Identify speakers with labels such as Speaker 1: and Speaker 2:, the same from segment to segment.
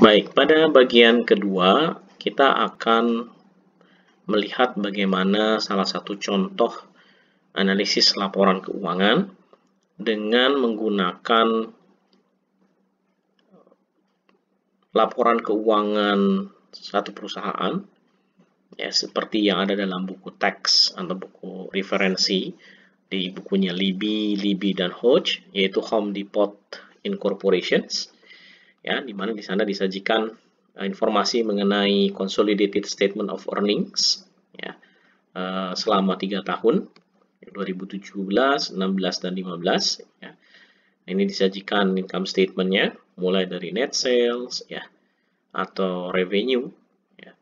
Speaker 1: Baik, pada bagian kedua kita akan melihat bagaimana salah satu contoh analisis laporan keuangan dengan menggunakan laporan keuangan satu perusahaan, ya, seperti yang ada dalam buku teks atau buku referensi di bukunya Libby dan Hodge, yaitu Home Depot Incorporations, ya, di mana di sana disajikan informasi mengenai consolidated statement of earnings, ya, selama 3 tahun 2017, 16, dan 15, ya. Ini disajikan income statement-nya mulai dari net sales, ya, atau revenue, ya,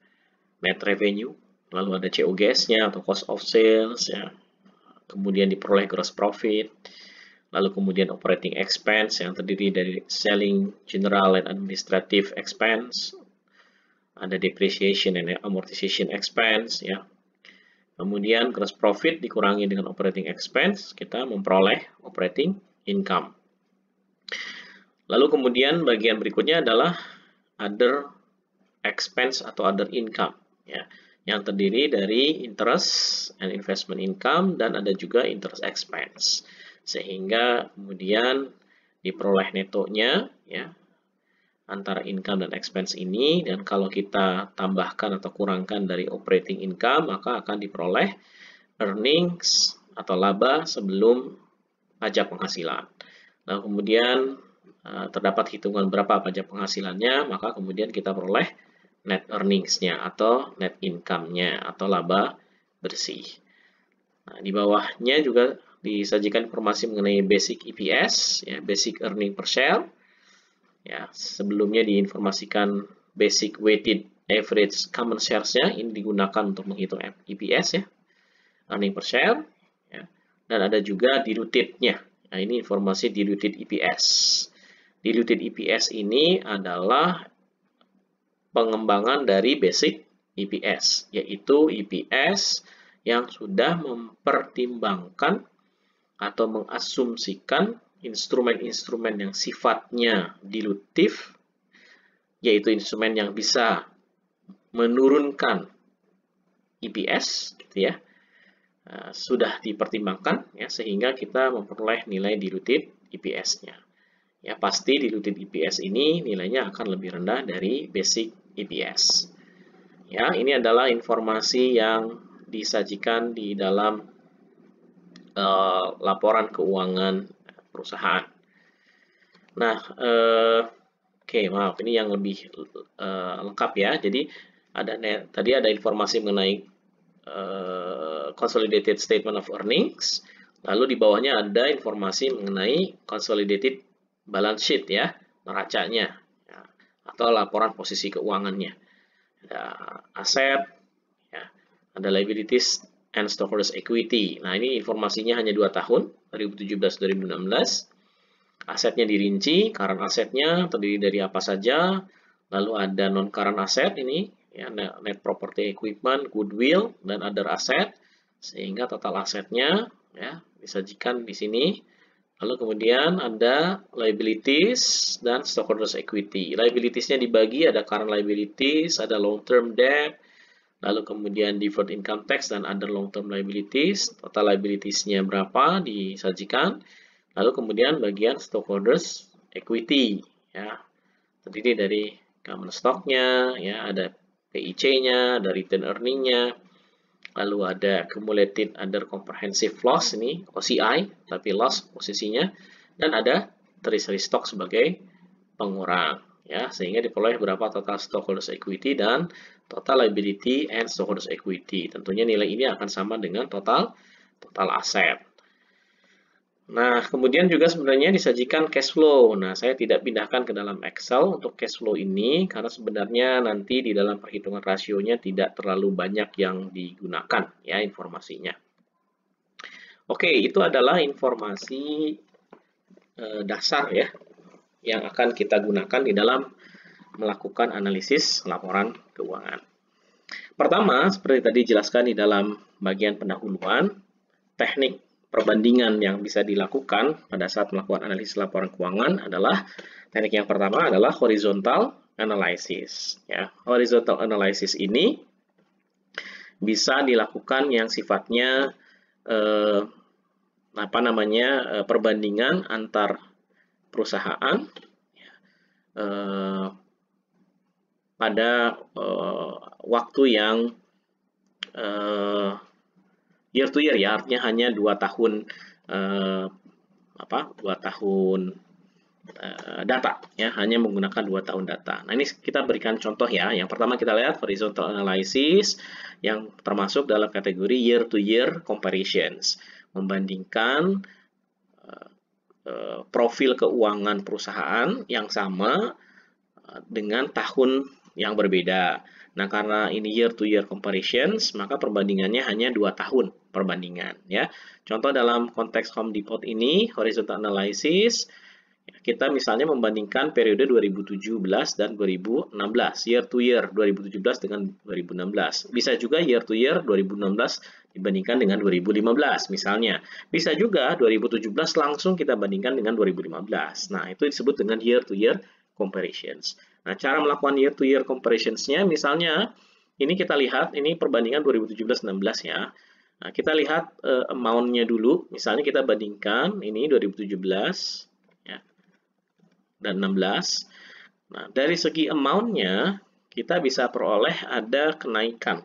Speaker 1: net revenue, lalu ada COGS-nya atau cost of sales, ya, kemudian diperoleh gross profit, lalu kemudian operating expense yang terdiri dari selling, general, and administrative expense, ada depreciation and amortization expense, ya. Kemudian gross profit dikurangi dengan operating expense, kita memperoleh operating income. Lalu kemudian bagian berikutnya adalah other expense atau other income, ya, yang terdiri dari interest and investment income dan ada juga interest expense, sehingga kemudian diperoleh netonya, ya, antara income dan expense ini, dan kalau kita tambahkan atau kurangkan dari operating income maka akan diperoleh earnings atau laba sebelum pajak penghasilan. Lalu kemudian terdapat hitungan berapa pajak penghasilannya, maka kemudian kita peroleh net earnings-nya atau net income-nya atau laba bersih. Nah, di bawahnya juga disajikan informasi mengenai basic EPS, ya, basic earning per share. Ya, sebelumnya diinformasikan basic weighted average common shares-nya, ini digunakan untuk menghitung EPS, ya, earning per share, ya. Dan ada juga diluted-nya. Nah, ini informasi diluted EPS. Diluted EPS ini adalah pengembangan dari basic EPS, yaitu EPS yang sudah mempertimbangkan atau mengasumsikan instrumen-instrumen yang sifatnya dilutif, yaitu instrumen yang bisa menurunkan EPS, gitu ya, sudah dipertimbangkan, ya, sehingga kita memperoleh nilai diluted EPS-nya. Ya, pasti diluted EPS ini nilainya akan lebih rendah dari basic EPS. Ya, ini adalah informasi yang disajikan di dalam laporan keuangan perusahaan. Nah, maaf, ini yang lebih lengkap, ya. Jadi tadi ada informasi mengenai consolidated statement of earnings, lalu di bawahnya ada informasi mengenai consolidated balance sheet, ya, neracanya, ya, atau laporan posisi keuangannya. Ada aset, ya, ada liabilities and stockholders equity. Nah, ini informasinya hanya 2 tahun, 2017-2016. Asetnya dirinci, current asetnya terdiri dari apa saja, lalu ada non-current asset ini, ya, net property equipment, goodwill, dan other asset, sehingga total asetnya, ya, disajikan di sini. Lalu kemudian ada liabilities dan stockholders equity. Liabilitiesnya dibagi, ada current liabilities, ada long-term debt, lalu kemudian deferred income tax dan other long-term liabilities. Total liabilitiesnya berapa disajikan. Lalu kemudian bagian stockholders equity, ya, terdiri dari common stock-nya, ya, ada PIC-nya, ada return earning-nya, lalu ada accumulated other comprehensive loss, ini OCI, tapi loss posisinya, dan ada treasury stock sebagai pengurang, ya, sehingga diperoleh berapa total stockholders equity dan total liability and stockholders equity. Tentunya nilai ini akan sama dengan total aset. Nah, kemudian juga sebenarnya disajikan cash flow. Nah, saya tidak pindahkan ke dalam Excel untuk cash flow ini karena sebenarnya nanti di dalam perhitungan rasionya tidak terlalu banyak yang digunakan, ya, informasinya. Oke, itu adalah informasi dasar, ya, yang akan kita gunakan di dalam melakukan analisis laporan keuangan. Pertama, seperti tadi dijelaskan di dalam bagian pendahuluan, teknik perbandingan yang bisa dilakukan pada saat melakukan analisis laporan keuangan adalah Teknik yang pertama adalah horizontal analysis. Ya, horizontal analysis ini bisa dilakukan yang sifatnya perbandingan antar perusahaan pada waktu yang year to year, ya, artinya hanya 2 tahun 2 tahun data, ya, hanya menggunakan 2 tahun data. Nah, ini kita berikan contoh, ya. Yang pertama kita lihat horizontal analysis yang termasuk dalam kategori year to year comparisons, membandingkan profil keuangan perusahaan yang sama dengan tahun yang berbeda. Nah, karena ini year to year comparisons, maka perbandingannya hanya 2 tahun perbandingan, ya. Contoh dalam konteks Home Depot ini, horizontal analysis, kita misalnya membandingkan periode 2017 dan 2016, year to year 2017 dengan 2016. Bisa juga year to year 2016 dibandingkan dengan 2015 misalnya. Bisa juga 2017 langsung kita bandingkan dengan 2015. Nah, itu disebut dengan year to year comparisons. Nah, cara melakukan year to year comparisons-nya misalnya ini kita lihat, ini perbandingan 2017-16, ya. Nah, kita lihat amount-nya dulu. Misalnya kita bandingkan ini 2017 dan 16. Nah, dari segi amount-nya kita bisa peroleh ada kenaikan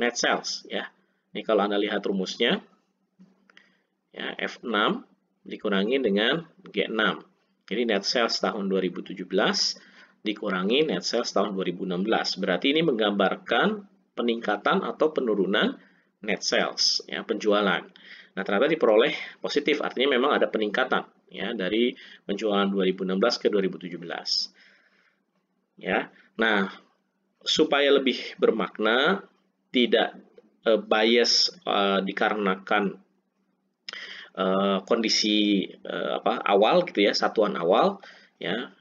Speaker 1: net sales, ya. Ini kalau Anda lihat rumusnya, ya, F6 dikurangi dengan G6. Jadi net sales tahun 2017 dikurangi net sales tahun 2016. Berarti ini menggambarkan peningkatan atau penurunan net sales, ya, penjualan. Nah, ternyata diperoleh positif, artinya memang ada peningkatan, ya, dari penjualan 2016 ke 2017. Ya. Nah, supaya lebih bermakna, tidak bias dikarenakan kondisi awal, gitu ya, satuan awal, ya,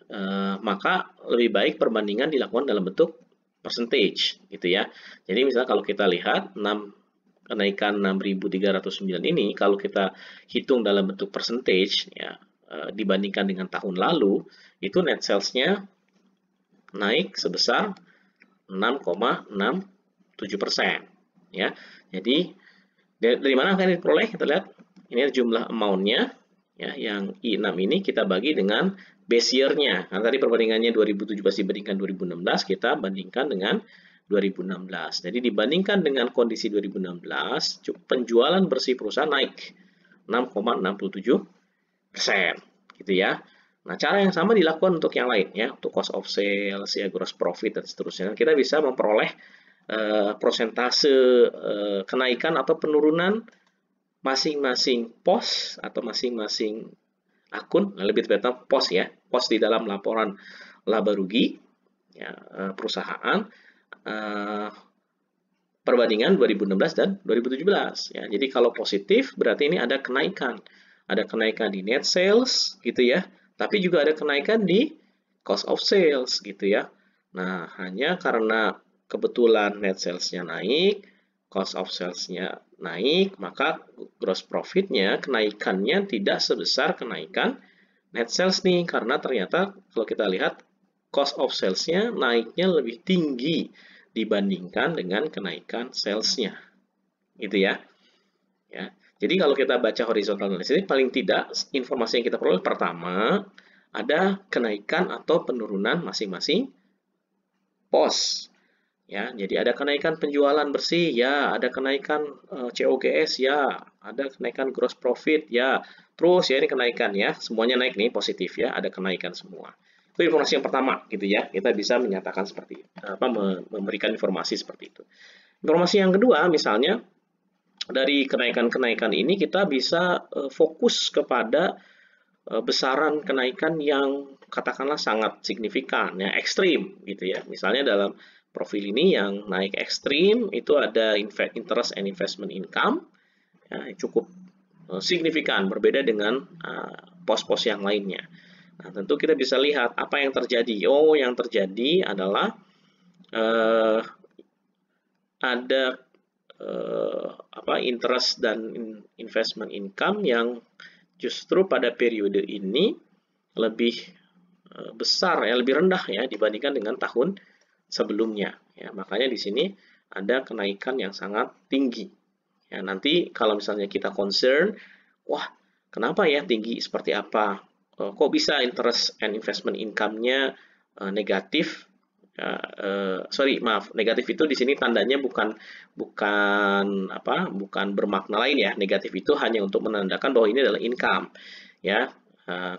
Speaker 1: maka lebih baik perbandingan dilakukan dalam bentuk percentage, gitu ya. Jadi misalnya kalau kita lihat kenaikan 6.309 ini, kalau kita hitung dalam bentuk percentage, ya, dibandingkan dengan tahun lalu, itu net sales-nya naik sebesar 6,67%, ya. Jadi dari mana akan diperoleh? Kita lihat ini jumlah amount-nya, ya, yang I6 ini kita bagi dengan base year-nya. Nah, tadi perbandingannya 2017 dibandingkan 2016, kita bandingkan dengan 2016. Jadi dibandingkan dengan kondisi 2016, penjualan bersih perusahaan naik 6,67%, gitu ya. Nah, cara yang sama dilakukan untuk yang lain, ya, untuk cost of sales, ya, gross profit dan seterusnya. Kita bisa memperoleh prosentase kenaikan atau penurunan masing-masing pos atau masing-masing akun, lebih tepatnya pos, ya, pos di dalam laporan laba rugi, ya, perusahaan perbandingan 2016 dan 2017, ya. Jadi kalau positif berarti ini ada kenaikan di net sales, gitu ya, tapi juga ada kenaikan di cost of sales, gitu ya. Nah, hanya karena kebetulan net sales-nya naik, cost of sales-nya naik, maka gross profit-nya kenaikannya tidak sebesar kenaikan net sales nih, karena ternyata kalau kita lihat cost of sales-nya naiknya lebih tinggi dibandingkan dengan kenaikan sales-nya, gitu ya. Ya. Jadi kalau kita baca horizontal analysis ini, paling tidak informasi yang kita peroleh pertama ada kenaikan atau penurunan masing-masing pos. Ya, jadi ada kenaikan penjualan bersih, ya, ada kenaikan COGS, ya, ada kenaikan gross profit, ya, terus ya ini kenaikan, ya, semuanya naik nih, positif, ya, ada kenaikan semua. Itu informasi yang pertama, gitu ya, kita bisa menyatakan seperti memberikan informasi seperti itu. Informasi yang kedua, misalnya dari kenaikan-kenaikan ini kita bisa fokus kepada besaran kenaikan yang katakanlah sangat signifikan, ya, ekstrim, gitu ya. Misalnya dalam profil ini yang naik ekstrim itu ada interest and investment income, ya, cukup signifikan, berbeda dengan pos-pos yang lainnya. Nah, tentu kita bisa lihat apa yang terjadi. Oh, yang terjadi adalah ada interest dan investment income yang justru pada periode ini lebih besar ya, lebih rendah ya dibandingkan dengan tahun sebelumnya ya. Makanya di sini ada kenaikan yang sangat tinggi. Ya, nanti kalau misalnya kita concern, wah, kenapa ya tinggi seperti apa? Kok bisa interest and investment income-nya negatif? Sorry, maaf, negatif itu di sini tandanya bukan bukan bermakna lain ya. Negatif itu hanya untuk menandakan bahwa ini adalah income, ya.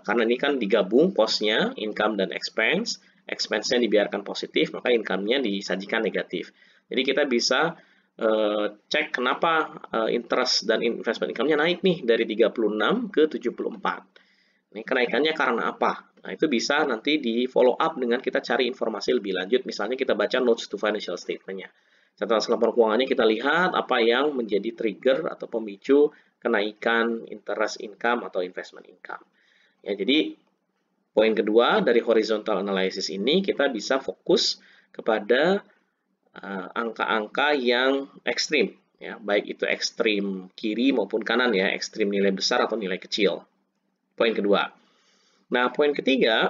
Speaker 1: Karena ini kan digabung posnya income dan expense, expense-nya dibiarkan positif, maka income-nya disajikan negatif. Jadi kita bisa cek kenapa interest dan investment income-nya naik nih dari 36 ke 74. Ini kenaikannya karena apa? Nah, itu bisa nanti di follow up dengan kita cari informasi lebih lanjut. Misalnya kita baca notes to financial statement-nya. Catatan laporan keuangannya kita lihat apa yang menjadi trigger atau pemicu kenaikan interest income atau investment income. Ya, jadi poin kedua dari horizontal analysis ini kita bisa fokus kepada angka-angka yang ekstrim, ya, baik itu ekstrim kiri maupun kanan ya, ekstrim nilai besar atau nilai kecil. Poin kedua. Nah, poin ketiga,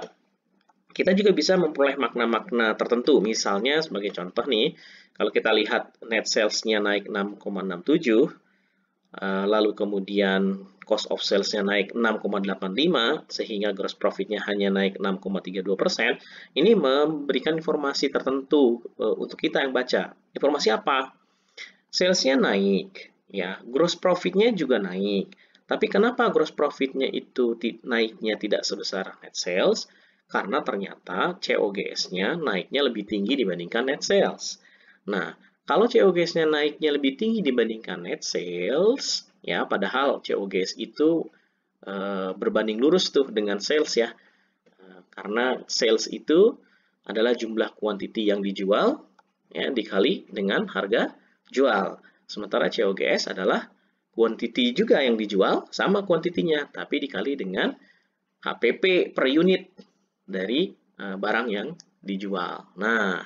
Speaker 1: kita juga bisa memperoleh makna-makna tertentu. Misalnya sebagai contoh nih, kalau kita lihat net sales-nya naik 6,67, lalu kemudian cost of sales-nya naik 6,85, sehingga gross profit-nya hanya naik 6,32%, ini memberikan informasi tertentu untuk kita yang baca. Informasi apa? Sales-nya naik, ya, gross profit-nya juga naik. Tapi kenapa gross profit-nya itu naiknya tidak sebesar net sales? Karena ternyata COGS-nya naiknya lebih tinggi dibandingkan net sales. Nah, kalau COGS-nya naiknya lebih tinggi dibandingkan net sales, ya, padahal COGS itu berbanding lurus tuh dengan sales ya. Karena sales itu adalah jumlah kuantiti yang dijual ya dikali dengan harga jual. Sementara COGS adalah kuantiti juga yang dijual, sama kuantitinya, tapi dikali dengan HPP per unit dari barang yang dijual. Nah,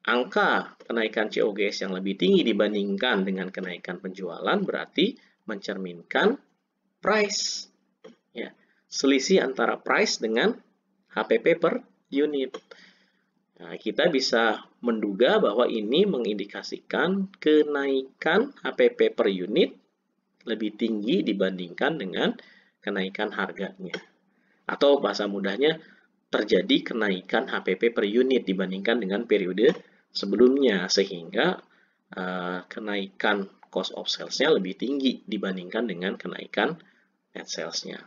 Speaker 1: angka kenaikan COGS yang lebih tinggi dibandingkan dengan kenaikan penjualan berarti mencerminkan price. Ya, selisih antara price dengan HPP per unit. Nah, kita bisa menduga bahwa ini mengindikasikan kenaikan HPP per unit lebih tinggi dibandingkan dengan kenaikan harganya. Atau bahasa mudahnya, terjadi kenaikan HPP per unit dibandingkan dengan periode sebelumnya, sehingga kenaikan cost of sales-nya lebih tinggi dibandingkan dengan kenaikan net sales-nya.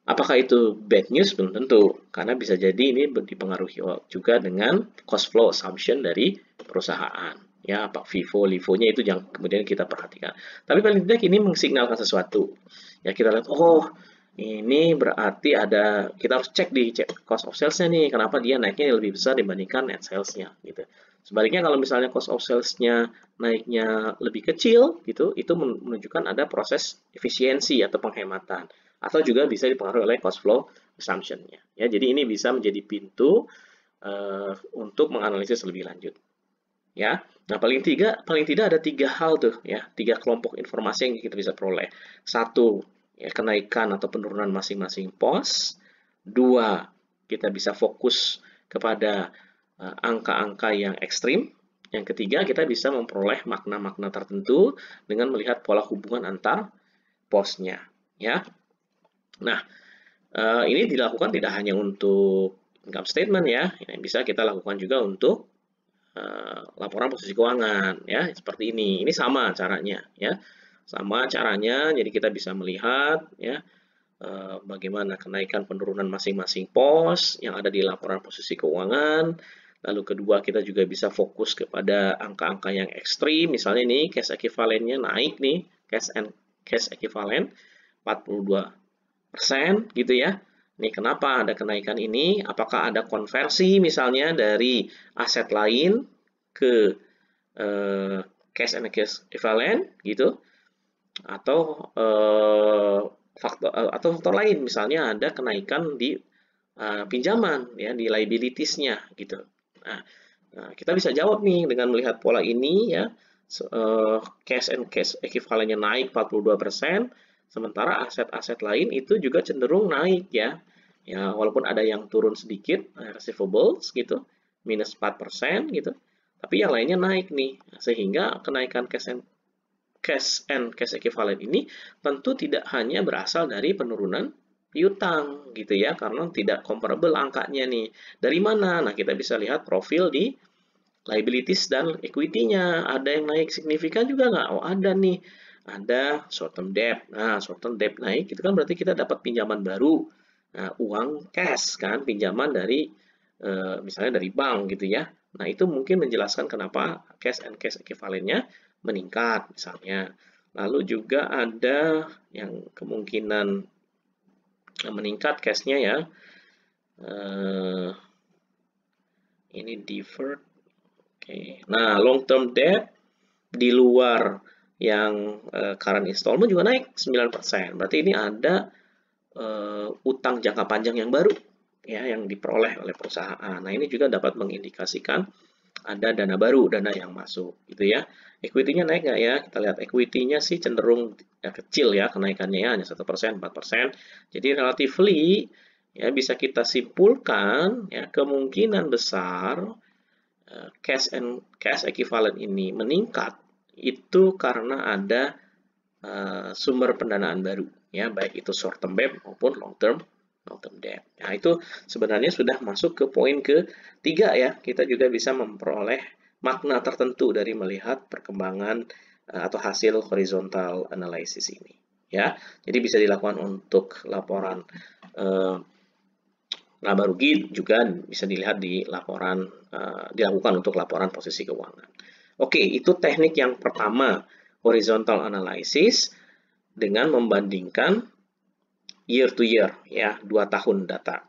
Speaker 1: Apakah itu bad news? Belum tentu, karena bisa jadi ini dipengaruhi juga dengan cost flow assumption dari perusahaan. Ya, Pak FIFO, LIFO-nya itu yang kemudian kita perhatikan. Tapi paling tidak ini mensignalkan sesuatu. Ya, kita lihat, oh, ini berarti ada, kita harus cek di cost of sales-nya nih, kenapa dia naiknya lebih besar dibandingkan net sales-nya, gitu. Sebaliknya kalau misalnya cost of sales-nya naiknya lebih kecil, gitu, itu menunjukkan ada proses efisiensi atau penghematan. Atau juga bisa dipengaruhi oleh cost flow assumption-nya. Ya, jadi ini bisa menjadi pintu untuk menganalisis lebih lanjut. Ya, nah paling tidak ada 3 hal tuh ya, 3 kelompok informasi yang kita bisa peroleh. 1, ya, kenaikan atau penurunan masing-masing pos. 2, kita bisa fokus kepada angka-angka yang ekstrim. Yang ketiga, kita bisa memperoleh makna-makna tertentu dengan melihat pola hubungan antar posnya. Ya. Nah, ini dilakukan tidak hanya untuk income statement ya, yang bisa kita lakukan juga untuk laporan posisi keuangan ya, seperti ini. Ini sama caranya ya. Sama caranya, jadi kita bisa melihat ya bagaimana kenaikan penurunan masing-masing pos yang ada di laporan posisi keuangan. Lalu kedua, kita juga bisa fokus kepada angka-angka yang ekstrim. Misalnya ini cash equivalent-nya naik nih, cash equivalent 42% gitu ya. Ini kenapa ada kenaikan ini? Apakah ada konversi misalnya dari aset lain ke cash and cash equivalent gitu? Atau faktor lain, misalnya ada kenaikan di pinjaman ya, di liabilities-nya gitu. Nah, kita bisa jawab nih dengan melihat pola ini ya, cash and cash equivalent-nya naik 42%, sementara aset-aset lain itu juga cenderung naik ya. Ya, walaupun ada yang turun sedikit, receivables gitu, minus 4% gitu. Tapi yang lainnya naik nih, sehingga kenaikan cash and cash equivalent ini tentu tidak hanya berasal dari penurunan piutang gitu ya, karena tidak comparable angkanya nih. Dari mana? Nah, kita bisa lihat profil di liabilities dan equity-nya. Ada yang naik signifikan juga nggak? Oh, ada nih. Ada short term debt. Nah, short term debt naik, itu kan berarti kita dapat pinjaman baru. Nah, uang cash kan, pinjaman dari misalnya dari bank gitu ya. Nah, itu mungkin menjelaskan kenapa cash and cash equivalent-nya meningkat misalnya. Lalu juga ada yang kemungkinan meningkat cash-nya ya. Ini deferred. Oke. Nah, long term debt di luar yang current installment juga naik 9%. Berarti ini ada utang jangka panjang yang baru ya yang diperoleh oleh perusahaan. Nah, ini juga dapat mengindikasikan ada dana baru, dana yang masuk gitu ya. Equity-nya naik nggak ya? Kita lihat equity-nya sih cenderung kecil ya kenaikannya ya, hanya 1%, 4%. Jadi relatively ya bisa kita simpulkan ya kemungkinan besar cash and cash equivalent ini meningkat itu karena ada sumber pendanaan baru ya, baik itu short term debt maupun long term debt. Nah, itu sebenarnya sudah masuk ke poin ketiga ya. Kita juga bisa memperoleh makna tertentu dari melihat perkembangan atau hasil horizontal analysis ini ya. Jadi bisa dilakukan untuk laporan laba rugi, juga bisa dilihat di laporan dilakukan untuk laporan posisi keuangan. Oke, itu teknik yang pertama, horizontal analysis dengan membandingkan year to year ya, 2 tahun data.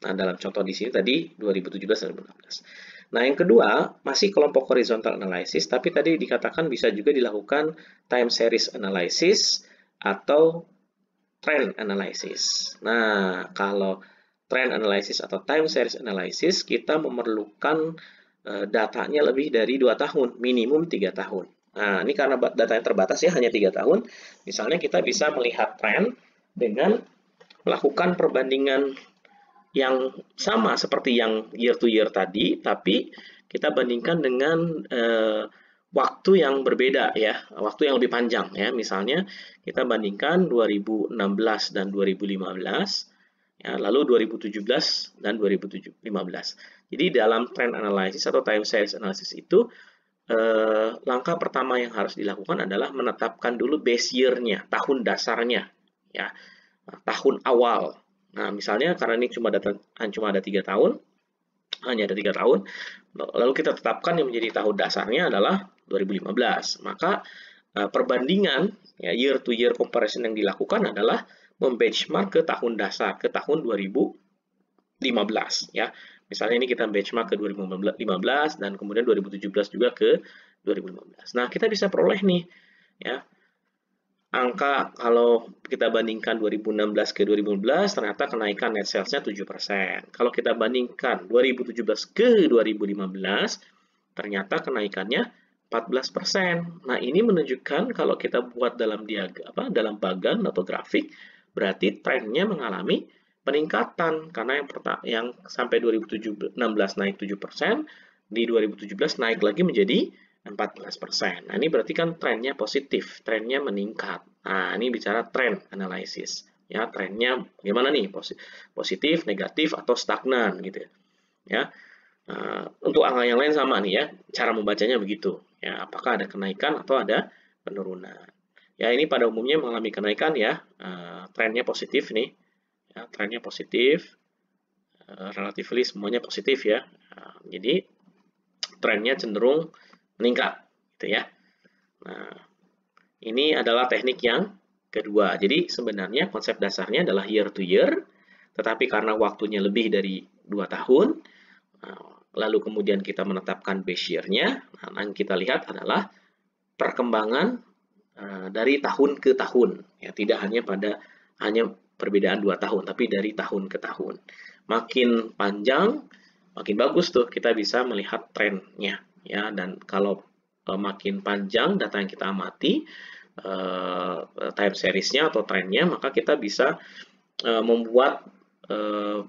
Speaker 1: Nah, dalam contoh di sini tadi 2017-2016. Nah, yang kedua masih kelompok horizontal analysis, tapi tadi dikatakan bisa juga dilakukan time series analysis atau trend analysis. Nah, kalau trend analysis atau time series analysis, kita memerlukan datanya lebih dari 2 tahun, minimum 3 tahun. Nah, ini karena datanya terbatas ya, hanya 3 tahun. Misalnya kita bisa melihat tren dengan melakukan perbandingan yang sama seperti yang year to year tadi, tapi kita bandingkan dengan waktu yang berbeda ya, waktu yang lebih panjang ya. Misalnya kita bandingkan 2016 dan 2015, ya, lalu 2017 dan 2015. Jadi dalam trend analysis atau time series analysis itu langkah pertama yang harus dilakukan adalah menetapkan dulu base year-nya, tahun dasarnya, ya, tahun awal. Nah, misalnya karena ini cuma ada 3 tahun, hanya ada 3 tahun, lalu kita tetapkan yang menjadi tahun dasarnya adalah 2015. Maka perbandingan ya, year to year comparison yang dilakukan adalah membenchmark ke tahun dasar, ke tahun 2015 ya. Misalnya ini kita benchmark ke 2015 dan kemudian 2017 juga ke 2015. Nah, kita bisa peroleh nih ya angka kalau kita bandingkan 2016 ke 2015 ternyata kenaikan net sales-nya 7%. Kalau kita bandingkan 2017 ke 2015 ternyata kenaikannya 14%. Nah, ini menunjukkan kalau kita buat dalam dalam bagan atau grafik, berarti trennya mengalami peningkatan karena yang sampai 2016 naik 7%, di 2017 naik lagi menjadi 14%. Nah, ini berarti kan trennya positif, trennya meningkat. Nah, ini bicara trend analysis. Ya, trennya bagaimana nih? Positif, negatif, atau stagnan gitu ya. Untuk angka yang lain sama nih ya, cara membacanya begitu. Ya, apakah ada kenaikan atau ada penurunan. Ya, ini pada umumnya mengalami kenaikan ya, trennya positif nih. Ya, trennya positif, relatively semuanya positif ya. Jadi trennya cenderung meningkat gitu ya. Nah, ini adalah teknik yang kedua. Jadi sebenarnya konsep dasarnya adalah year to year, tetapi karena waktunya lebih dari 2 tahun, lalu kemudian kita menetapkan base year-nya, nah, yang kita lihat adalah perkembangan dari tahun ke tahun. Ya, tidak hanya perbedaan 2 tahun, tapi dari tahun ke tahun. Makin panjang, makin bagus tuh kita bisa melihat trennya. Ya, dan kalau makin panjang data yang kita amati, time series-nya atau trennya, maka kita bisa membuat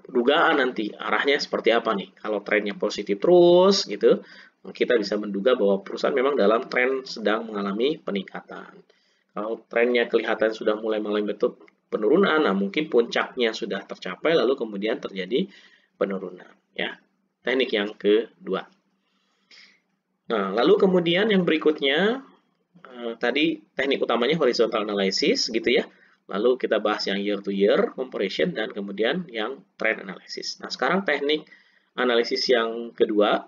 Speaker 1: dugaan nanti arahnya seperti apa nih. Kalau trennya positif terus gitu, kita bisa menduga bahwa perusahaan memang dalam tren sedang mengalami peningkatan. Kalau trennya kelihatan sudah mulai mengalami bentuk penurunan, nah mungkin puncaknya sudah tercapai lalu kemudian terjadi penurunan ya. Teknik yang kedua. Nah, lalu kemudian yang berikutnya tadi teknik utamanya horizontal analysis gitu ya. Lalu kita bahas yang year to year comparison dan kemudian yang trend analysis. Nah, sekarang teknik analisis yang kedua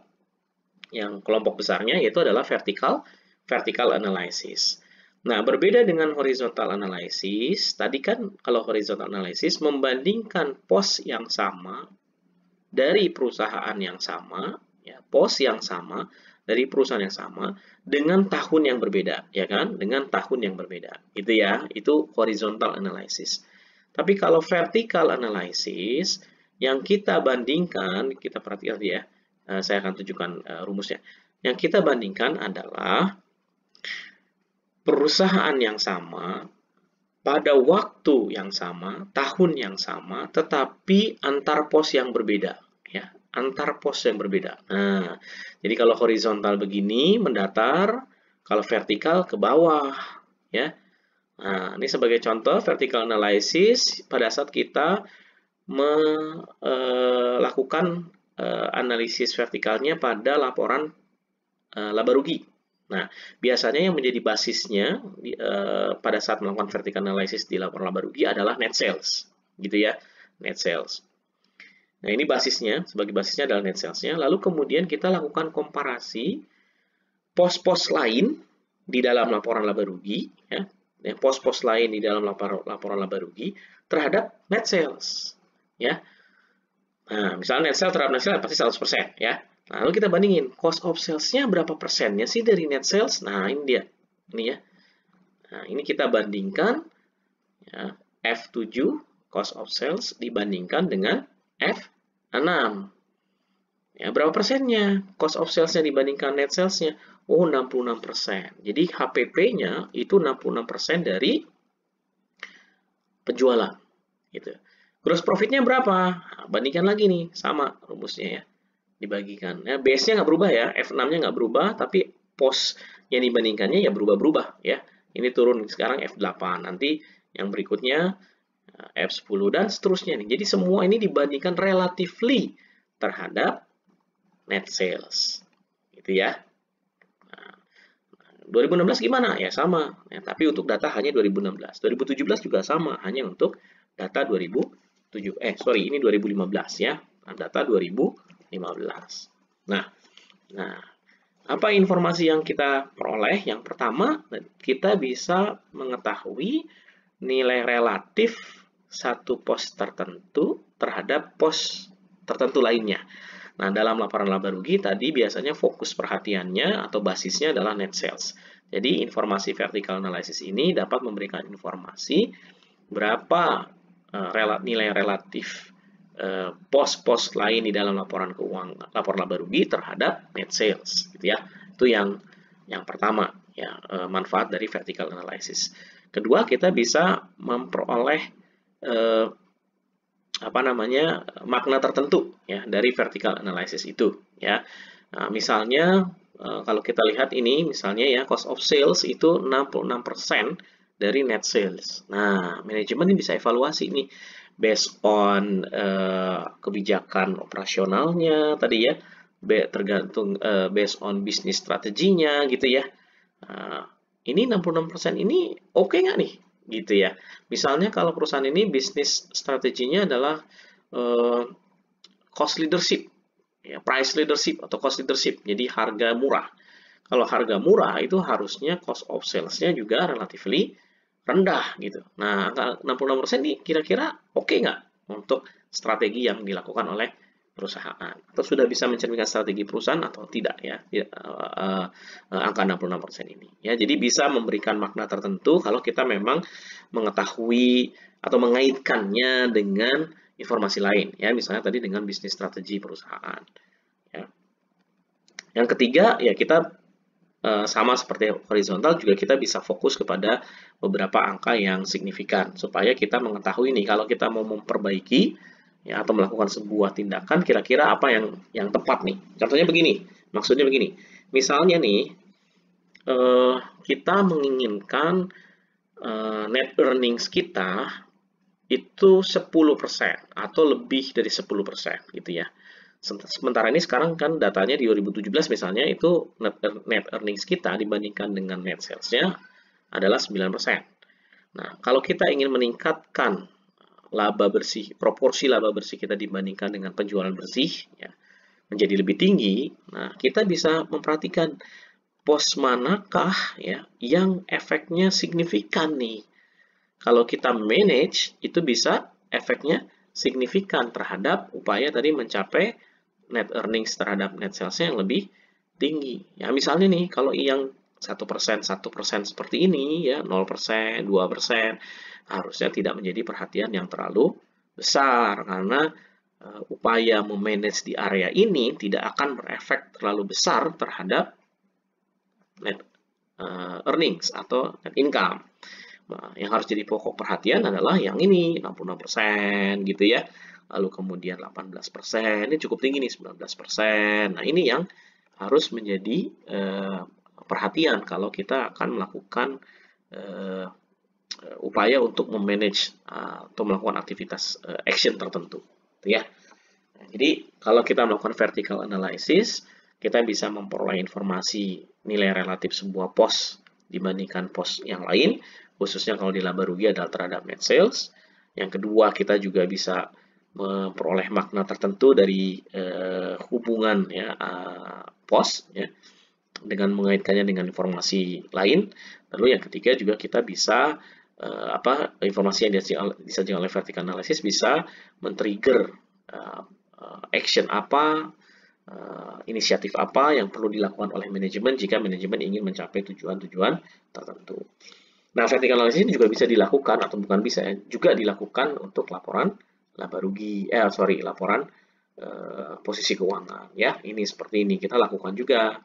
Speaker 1: yang kelompok besarnya yaitu adalah vertical analysis. Nah, berbeda dengan horizontal analysis, tadi kan kalau horizontal analysis membandingkan pos yang sama dari perusahaan yang sama, ya, pos yang sama dari perusahaan yang sama dengan tahun yang berbeda, ya kan? Dengan tahun yang berbeda. Itu ya, itu horizontal analysis. Tapi kalau vertical analysis yang kita bandingkan, kita perhatikan ya, saya akan tunjukkan rumusnya. Yang kita bandingkan adalah perusahaan yang sama pada waktu yang sama, tahun yang sama, tetapi antar pos yang berbeda, ya, antar pos yang berbeda. Nah, jadi kalau horizontal begini mendatar, kalau vertikal ke bawah, ya. Nah, ini sebagai contoh vertical analysis pada saat kita melakukan analisis vertikalnya pada laporan laba rugi. Nah, biasanya yang menjadi basisnya pada saat melakukan vertical analysis di laporan laba rugi adalah net sales, gitu ya, net sales. Nah, ini basisnya, sebagai basisnya adalah net sales-nya. Lalu kemudian kita lakukan komparasi pos-pos lain di dalam laporan laba rugi, ya, pos-pos lain di dalam laporan laba rugi terhadap net sales, ya. Nah, misalnya net sales terhadap net sales pasti 100%, ya. Nah, lalu kita bandingin cost of sales-nya berapa persennya sih dari net sales. Nah, ini dia. Ini ya. Nah, ini kita bandingkan ya, F7 cost of sales dibandingkan dengan F6. Ya, berapa persennya cost of sales-nya dibandingkan net sales-nya? Oh, 66%. Jadi HPP-nya itu 66% dari penjualan. Gitu. Gross profit-nya berapa? Nah, bandingkan lagi nih, sama rumusnya ya. Dibagikan. Ya, base-nya nggak berubah ya, F6-nya nggak berubah, tapi pos yang dibandingkannya ya berubah-berubah ya. Ini turun sekarang F8, nanti yang berikutnya F10 dan seterusnya nih. Jadi semua ini dibandingkan relatively terhadap net sales. Gitu ya. Nah, 2016 gimana? Ya sama, ya, tapi untuk data hanya 2016. 2017 juga sama, hanya untuk data 2007. Ini 2015 ya. Data 2015. Nah, apa informasi yang kita peroleh? Yang pertama, kita bisa mengetahui nilai relatif satu pos tertentu terhadap pos tertentu lainnya. Nah, dalam laporan laba rugi tadi biasanya fokus perhatiannya atau basisnya adalah net sales. Jadi, informasi vertical analysis ini dapat memberikan informasi berapa nilai relatif pos-pos lain di dalam laporan laba rugi terhadap net sales, gitu ya. Itu yang pertama ya, manfaat dari vertical analysis. Kedua, kita bisa memperoleh makna tertentu ya dari vertical analysis itu ya. Nah, misalnya kalau kita lihat ini misalnya ya, cost of sales itu 66% dari net sales. Nah, manajemen ini bisa evaluasi nih based on kebijakan operasionalnya tadi ya, tergantung based on bisnis strateginya gitu ya. Ini 66% ini oke nggak nih gitu ya. Misalnya kalau perusahaan ini bisnis strateginya adalah cost leadership, ya, price leadership atau cost leadership, jadi harga murah. Kalau harga murah itu harusnya cost of sales-nya juga relatively rendah gitu. Nah, angka 66% ini kira-kira oke nggak untuk strategi yang dilakukan oleh perusahaan? Atau sudah bisa mencerminkan strategi perusahaan atau tidak ya, angka 66% ini. Ya, jadi bisa memberikan makna tertentu kalau kita memang mengetahui atau mengaitkannya dengan informasi lain. Ya, misalnya tadi dengan bisnis strategi perusahaan. Ya. Yang ketiga, ya kita sama seperti horizontal juga kita bisa fokus kepada beberapa angka yang signifikan supaya kita mengetahui nih kalau kita mau memperbaiki ya, atau melakukan sebuah tindakan, kira-kira apa yang tepat nih. Contohnya begini, maksudnya begini. Misalnya nih, kita menginginkan net earnings kita itu 10% atau lebih dari 10% gitu ya. Sementara ini sekarang kan datanya di 2017 misalnya itu net earnings kita dibandingkan dengan net sales-nya adalah 9%. Nah, kalau kita ingin meningkatkan laba bersih, proporsi laba bersih kita dibandingkan dengan penjualan bersih ya, menjadi lebih tinggi, nah kita bisa memperhatikan pos manakah ya yang efeknya signifikan nih. Kalau kita manage, itu bisa efeknya signifikan terhadap upaya tadi mencapai net earnings terhadap net sales-nya yang lebih tinggi. Ya, misalnya nih, kalau yang 1%, 1% seperti ini, ya 0%, 2%, harusnya tidak menjadi perhatian yang terlalu besar, karena upaya memanage di area ini tidak akan berefek terlalu besar terhadap net earnings atau net income. Nah, yang harus jadi pokok perhatian adalah yang ini, 66% gitu ya. Lalu kemudian 18%, ini cukup tinggi nih, 19%. Nah, ini yang harus menjadi perhatian kalau kita akan melakukan upaya untuk memanage atau melakukan aktivitas action tertentu. Gitu ya. Nah, jadi, kalau kita melakukan vertical analysis, kita bisa memperoleh informasi nilai relatif sebuah pos dibandingkan pos yang lain, khususnya kalau di laba rugi adalah terhadap net sales. Yang kedua, kita juga bisa memperoleh makna tertentu dari hubungan ya pos ya, dengan mengaitkannya dengan informasi lain. Lalu yang ketiga juga kita bisa informasi yang disajikan oleh vertical analysis bisa men-trigger action apa, inisiatif apa yang perlu dilakukan oleh manajemen jika manajemen ingin mencapai tujuan-tujuan tertentu. Nah, vertical analysis ini juga bisa dilakukan atau bukan bisa ya, juga dilakukan untuk laporan laba rugi, laporan posisi keuangan ya. Ini seperti ini kita lakukan juga.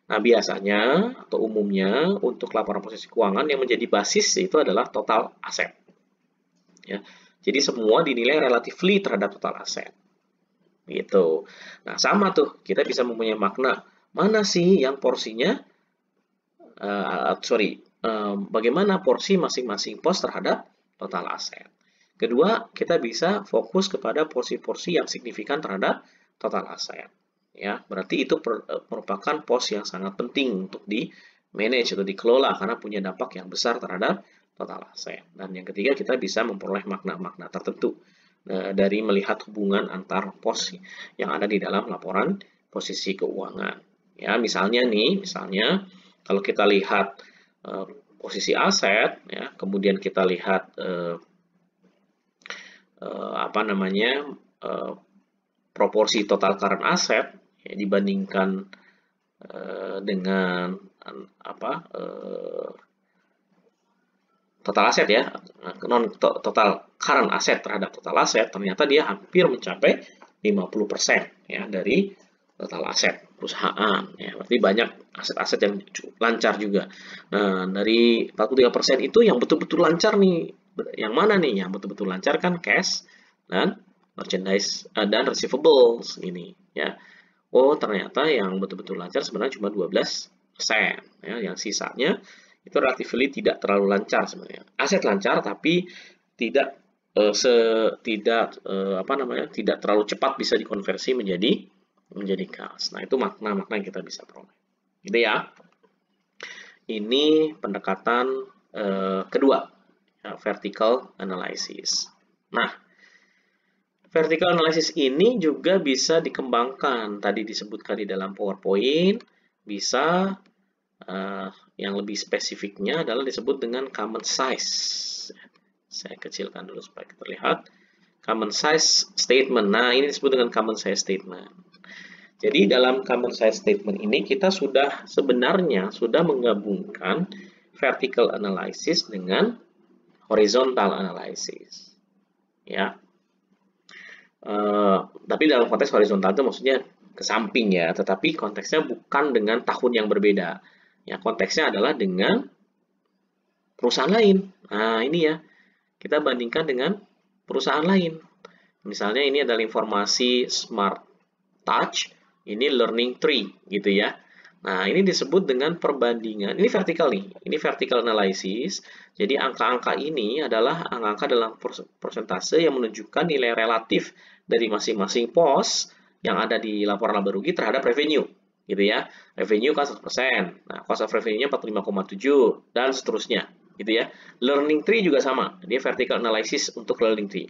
Speaker 1: Nah, biasanya atau umumnya untuk laporan posisi keuangan yang menjadi basis itu adalah total aset. Ya. Jadi semua dinilai relatively terhadap total aset. Gitu. Nah, sama tuh, kita bisa mempunyai makna mana sih yang porsinya bagaimana porsi masing-masing pos terhadap total aset. Kedua, kita bisa fokus kepada porsi-porsi yang signifikan terhadap total aset. Ya, berarti itu merupakan pos yang sangat penting untuk di manage atau dikelola karena punya dampak yang besar terhadap total aset. Dan yang ketiga, kita bisa memperoleh makna-makna tertentu dari melihat hubungan antar pos yang ada di dalam laporan posisi keuangan. Ya, misalnya kalau kita lihat posisi aset, ya, kemudian kita lihat proporsi total current asset ya, dibandingkan dengan total aset ya, total current asset terhadap total aset, ternyata dia hampir mencapai 50% ya dari total aset perusahaan ya, berarti banyak aset-aset yang cukup lancar juga. Nah, dari 43% itu yang betul-betul lancar nih, yang mana nih yang betul-betul lancar kan cash dan merchandise dan receivables ini ya. Oh, ternyata yang betul-betul lancar sebenarnya cuma 12% ya, yang sisanya itu relatively tidak terlalu lancar sebenarnya. Aset lancar tapi tidak tidak terlalu cepat bisa dikonversi menjadi cash. Nah, itu makna-makna yang kita bisa peroleh. Gitu ya. Ini pendekatan kedua, ya, vertical analysis. Nah, vertical analysis ini juga bisa dikembangkan. Tadi disebutkan di dalam PowerPoint, bisa yang lebih spesifiknya adalah disebut dengan common size. Saya kecilkan dulu supaya terlihat. Common size statement. Nah, ini disebut dengan common size statement. Jadi dalam common size statement ini kita sebenarnya sudah menggabungkan vertical analysis dengan horizontal analysis. Ya. Tapi dalam konteks horizontal itu maksudnya ke samping ya, tetapi konteksnya bukan dengan tahun yang berbeda. Ya, konteksnya adalah dengan perusahaan lain. Nah, ini ya. Kita bandingkan dengan perusahaan lain. Misalnya ini adalah informasi Smart Touch, ini Learning Tree gitu ya. Nah, ini disebut dengan perbandingan. Ini vertikal nih, ini vertical analysis. Jadi angka-angka ini adalah angka-angka dalam persentase yang menunjukkan nilai relatif dari masing-masing pos yang ada di laporan laba rugi terhadap revenue, gitu ya. Revenue kan 100%. Nah, cost of revenue-nya 45,7 dan seterusnya, gitu ya. Learning Tree juga sama. Dia vertical analysis untuk Learning Tree.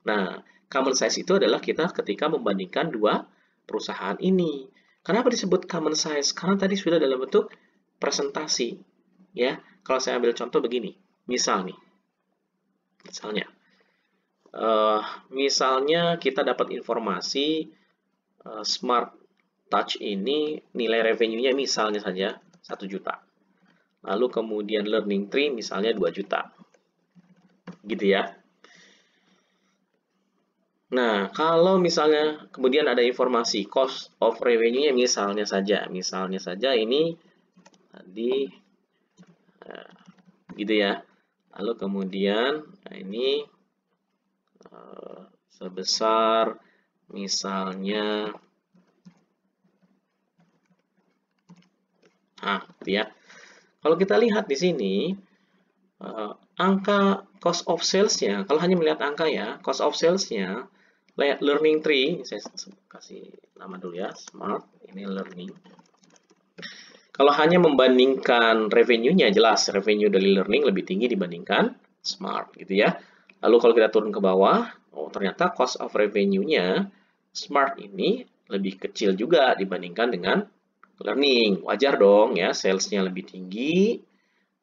Speaker 1: Nah, common size itu adalah kita ketika membandingkan dua perusahaan ini. Kenapa disebut common size? Karena tadi sudah dalam bentuk presentasi. Ya, kalau saya ambil contoh begini, misalnya, misalnya kita dapat informasi Smart Touch ini nilai revenue-nya misalnya saja 1 juta. Lalu kemudian Learning Tree misalnya 2 juta. Gitu ya. Nah, kalau misalnya kemudian ada informasi cost of revenue-nya misalnya saja ini tadi gitu ya. Lalu kemudian ini sebesar misalnya gitu ya. Kalau kita lihat di sini angka cost of sales-nya, kalau hanya melihat angka ya, cost of sales-nya Learning Tree, saya kasih nama dulu ya, Smart, ini Learning. Kalau hanya membandingkan revenue-nya, jelas revenue dari Learning lebih tinggi dibandingkan Smart, gitu ya. Lalu kalau kita turun ke bawah, ternyata cost of revenue-nya Smart ini lebih kecil juga dibandingkan dengan Learning. Wajar dong ya, sales-nya lebih tinggi,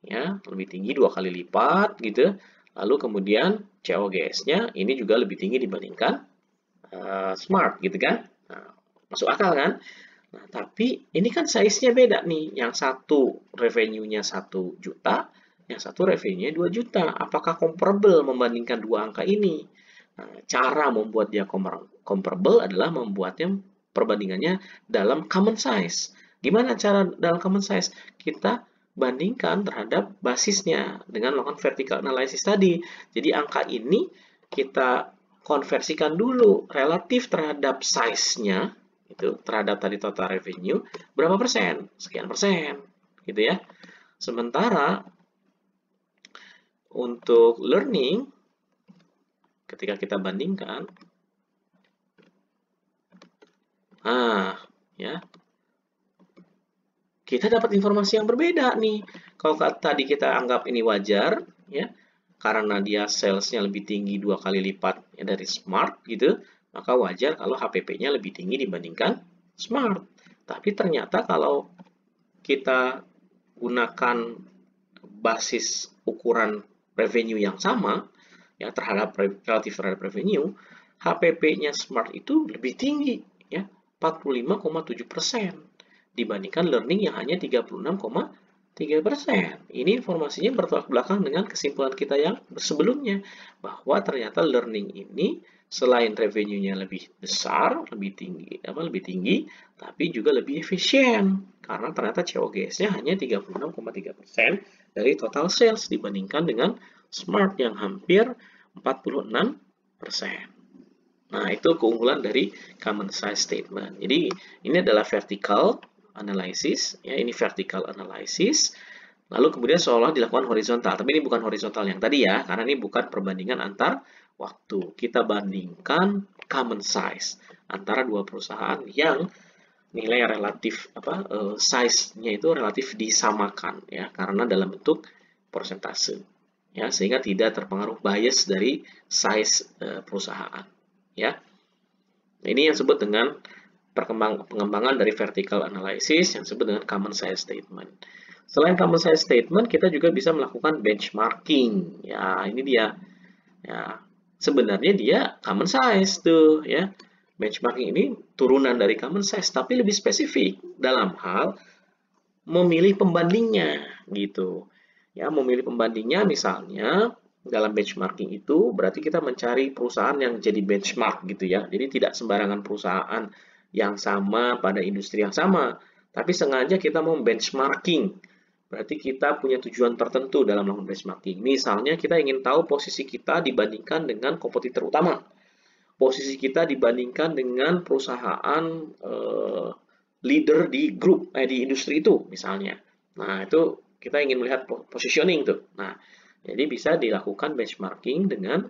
Speaker 1: ya, lebih tinggi 2 kali lipat, gitu. Lalu kemudian COGS-nya ini juga lebih tinggi dibandingkan Smart gitu kan. Nah, masuk akal kan? Nah, tapi ini kan size-nya beda nih. Yang satu revenue-nya 1 juta, yang satu revenue-nya 2 juta. Apakah comparable membandingkan dua angka ini? Nah, cara membuat dia comparable adalah membuatnya perbandingannya dalam common size. Gimana cara dalam common size? Kita bandingkan terhadap basisnya dengan melakukan vertical analysis tadi. Jadi angka ini kita konversikan dulu relatif terhadap size-nya, itu terhadap tadi total revenue, berapa persen? Sekian persen, gitu ya. Sementara untuk learning, ketika kita bandingkan, ya, kita dapat informasi yang berbeda nih. Kalau tadi kita anggap ini wajar, ya, karena dia sales-nya lebih tinggi 2 kali lipat ya, dari Smart gitu, maka wajar kalau HPP-nya lebih tinggi dibandingkan Smart. Tapi ternyata kalau kita gunakan basis ukuran revenue yang sama ya terhadap relatif terhadap revenue, HPP-nya Smart itu lebih tinggi ya, 45,7% dibandingkan Learning yang hanya 36,3%. Ini informasinya bertolak belakang dengan kesimpulan kita yang sebelumnya, bahwa ternyata Learning ini selain revenue-nya lebih besar, lebih tinggi, tapi juga lebih efisien karena ternyata COGS-nya hanya 36,3% dari total sales dibandingkan dengan Smart yang hampir 46%. Nah, itu keunggulan dari common size statement. Jadi, ini adalah vertical analysis, ya, ini vertical analysis. Lalu kemudian seolah dilakukan horizontal, tapi ini bukan horizontal yang tadi ya, karena ini bukan perbandingan antar waktu. Kita bandingkan common size antara dua perusahaan yang nilai relatif size-nya itu relatif disamakan ya, karena dalam bentuk persentase. Ya, sehingga tidak terpengaruh bias dari size perusahaan, ya. Ini yang disebut dengan pengembangan dari vertical analysis yang disebut dengan common size statement. Selain common size statement, kita juga bisa melakukan benchmarking. Ya, ini dia. Ya, sebenarnya dia common size tuh, ya. Benchmarking ini turunan dari common size, tapi lebih spesifik dalam hal memilih pembandingnya, gitu. Ya, memilih pembandingnya misalnya dalam benchmarking itu berarti kita mencari perusahaan yang jadi benchmark gitu ya. Jadi tidak sembarangan perusahaan yang sama pada industri yang sama, tapi sengaja kita mau benchmarking. Berarti kita punya tujuan tertentu dalam melakukan benchmarking. Misalnya kita ingin tahu posisi kita dibandingkan dengan kompetitor utama. posisi kita dibandingkan dengan perusahaan leader di grup di industri itu misalnya. Nah, itu kita ingin melihat positioning tuh. Nah, jadi bisa dilakukan benchmarking dengan